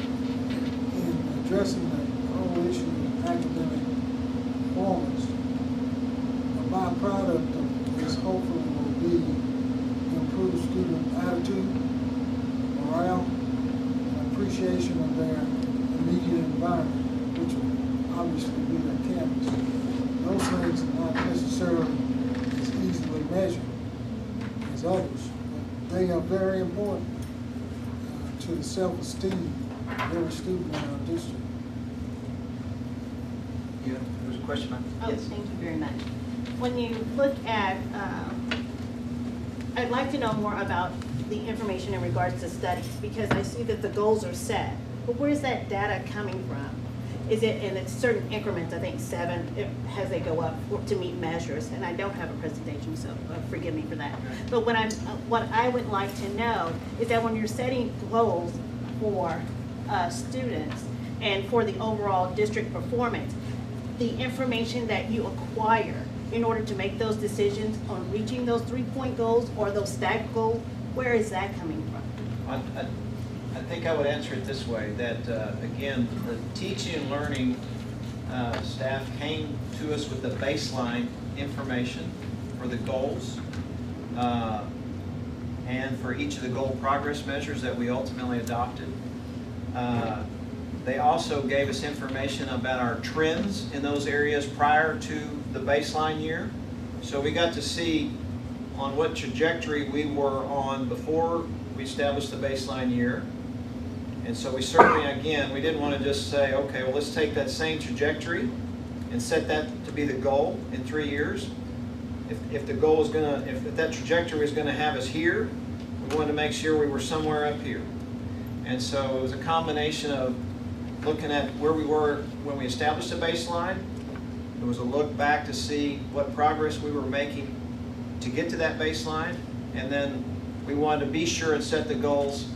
in addressing the whole issue of academic performance, a byproduct of this hopefully will be improved student attitude, morale, and appreciation of their immediate environment, which will obviously be their campus. Those things are not necessarily as easily measured as as others, but they are very important to the self-esteem of every student in our district. Yeah, there's a question, ma'am? Oh, thank you very much. When you look at, I'd like to know more about the information in regards to studies, because I see that the goals are set, but where's that data coming from? Is it in a certain increments, I think 7, as they go up to meet measures, and I don't have a presentation, so forgive me for that. But what I would like to know is that when you're setting goals for students and for the overall district performance, the information that you acquire in order to make those decisions on reaching those 3-point goals or those stacked goals, where is that coming from? I think I would answer it this way, that again, the teaching and learning staff came to us with the baseline information for the goals and for each of the goal progress measures that we ultimately adopted. They also gave us information about our trends in those areas prior to the baseline year. So we got to see on what trajectory we were on before we established the baseline year. And so we certainly, again, we didn't want to just say, okay, well, let's take that same trajectory and set that to be the goal in 3 years. If the goal is going to, if that trajectory is going to have us here, we wanted to make sure we were somewhere up here. And so it was a combination of looking at where we were when we established the baseline. It was a look back to see what progress we were making to get to that baseline. And then we wanted to be sure and set the goals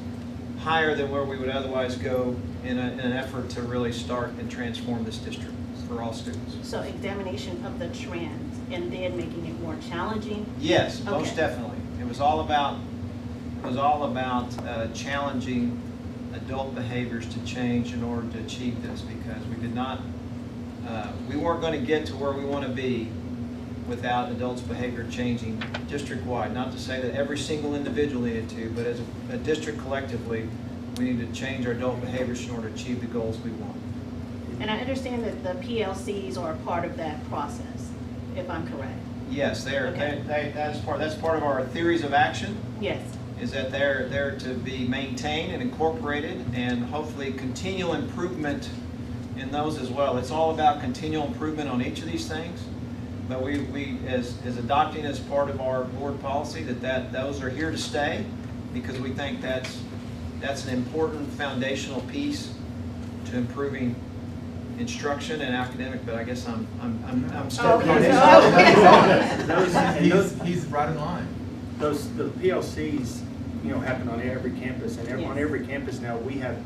higher than where we would otherwise go in an effort to really start and transform this district for all students. So examination of the trends and then making it more challenging? Yes, Okay. most definitely. It was all about challenging adult behaviors to change in order to achieve this, because we did not, we weren't going to get to where we want to be without adults' behavior changing district-wide. Not to say that every single individual needed to, but as a district collectively, we need to change our adult behaviors in order to achieve the goals we want. And I understand that the PLCs are a part of that process, if I'm correct. Yes, Okay. that's part of our theories of action. Yes. Is that they're to be maintained and incorporated, and hopefully continual improvement in those as well. It's all about continual improvement on each of these things. But we as adopting as part of our board policy that those are here to stay, because we think that's an important foundational piece to improving instruction and academic. But I guess I'm stuck on it. He's right in line. The PLCs, happen on every campus, and on every campus now we have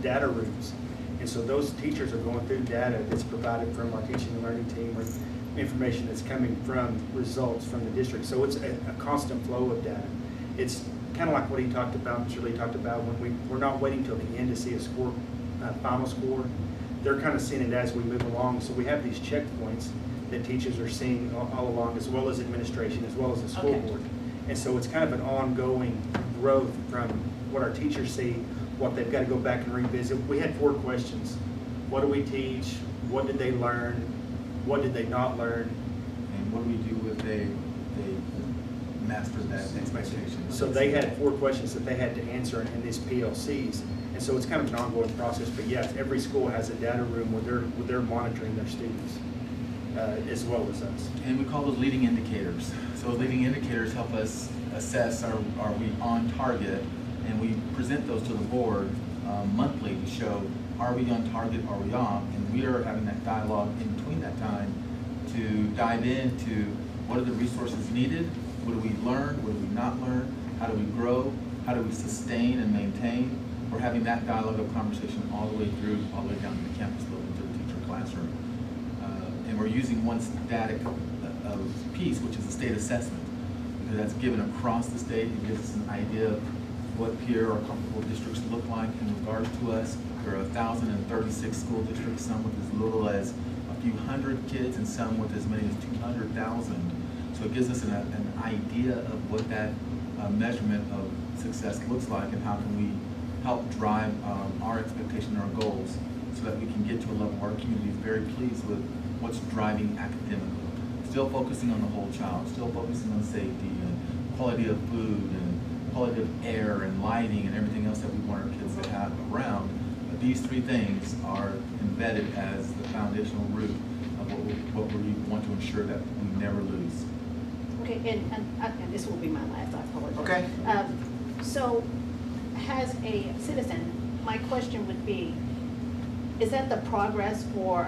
data rooms, and so those teachers are going through data that's provided from our teaching and learning team with information that's coming from results from the district. So it's a constant flow of data. It's kind of like what he talked about, Shirley talked about, when we're not waiting till the end to see a score, final score. They're kind of seeing it as we move along. So we have these checkpoints that teachers are seeing all along, as well as administration, as well as the school board. And so it's kind of an ongoing growth from what our teachers see, what they've got to go back and revisit. We had 4 questions. What do we teach? What did they learn? What did they not learn? And what do we do if they mastered that expectation? So they had 4 questions that they had to answer in these PLCs. And so it's kind of an ongoing process. But yes, every school has a data room where they're monitoring their students as well as us. And we call those leading indicators. So leading indicators help us assess are we on target, and we present those to the board monthly to show are we on target, are we off, and we are having that dialogue in between that time to dive into what are the resources needed, what do we learn, what do we not learn, how do we grow, how do we sustain and maintain. We're having that dialogue of conversation all the way through, all the way down to the campus level, to the teacher classroom. And we're using one static piece, which is a state assessment, because that's given across the state. It gives us an idea of what peer or comparable districts look like in regards to us. There are 1,036 school districts, some with as little as a few hundred kids and some with as many as 200,000. So it gives us an idea of what that measurement of success looks like, and how can we help drive our expectation and our goals so that we can get to a level where our community is very pleased with what's driving academically. Still focusing on the whole child, still focusing on safety and quality of food and quality of air and lighting and everything else that we want our kids to have around. But these three things are embedded as the foundational root of what we want to ensure that we never lose. Okay, and this will be my last, I apologize. Okay. So, as a citizen, my question would be, is that the progress for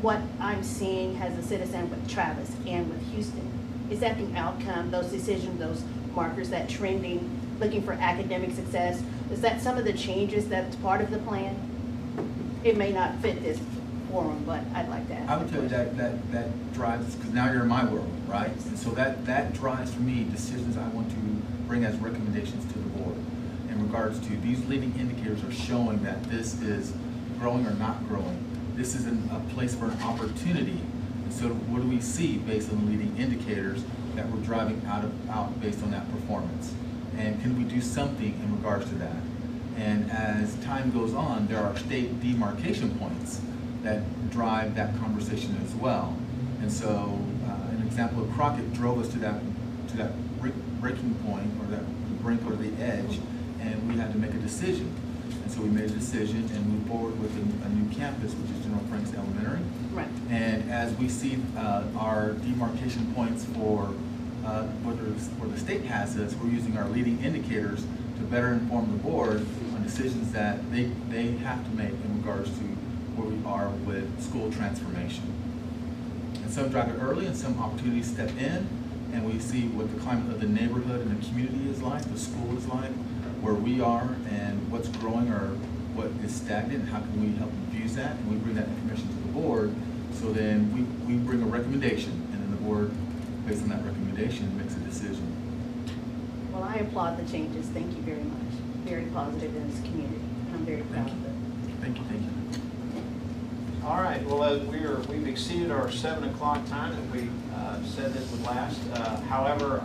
what I'm seeing as a citizen with Travis and with Houston? Is that the outcome, those decisions, those markers, that trending, looking for academic success? Is that some of the changes that's part of the plan? It may not fit this forum, but I'd like to ask. I would tell you that drives, because now you're in my world, right? And so that drives for me decisions I want to bring as recommendations to the board in regards to these leading indicators are showing that this is growing or not growing. This is a place for an opportunity. And so what do we see based on the leading indicators that we're driving out based on that performance? And can we do something in regards to that? And as time goes on, there are state demarcation points that drive that conversation as well. And so an example of Crockett drove us to that breaking point, or that brink or the edge, and we had to make a decision. And so we made a decision and moved forward with a new campus, which is General Franks Elementary. Right. And as we see our demarcation points for where the state has us, we're using our leading indicators to better inform the board on decisions that they have to make in regards to where we are with school transformation. And some drive it early, and some opportunities step in, and we see what the climate of the neighborhood and the community is like, the school is like, where we are, and what's growing or what is stagnant, and how can we help infuse that, and we bring that information to the board. So then we bring a recommendation, and then the board, based on that recommendation, makes a decision. Well, I applaud the changes. Thank you very much. Very positive in this community. I'm very proud of it. Thank you, thank you. All right, well, we've exceeded our 7 o'clock time that we said this would last. However,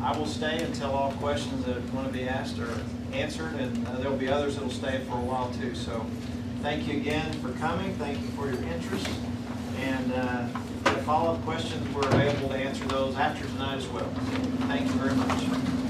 I will stay until all questions that want to be asked are answered, and there will be others that will stay for a while too. So thank you again for coming. Thank you for your interest. And if you have follow-up questions, we're available to answer those after tonight as well. Thank you very much.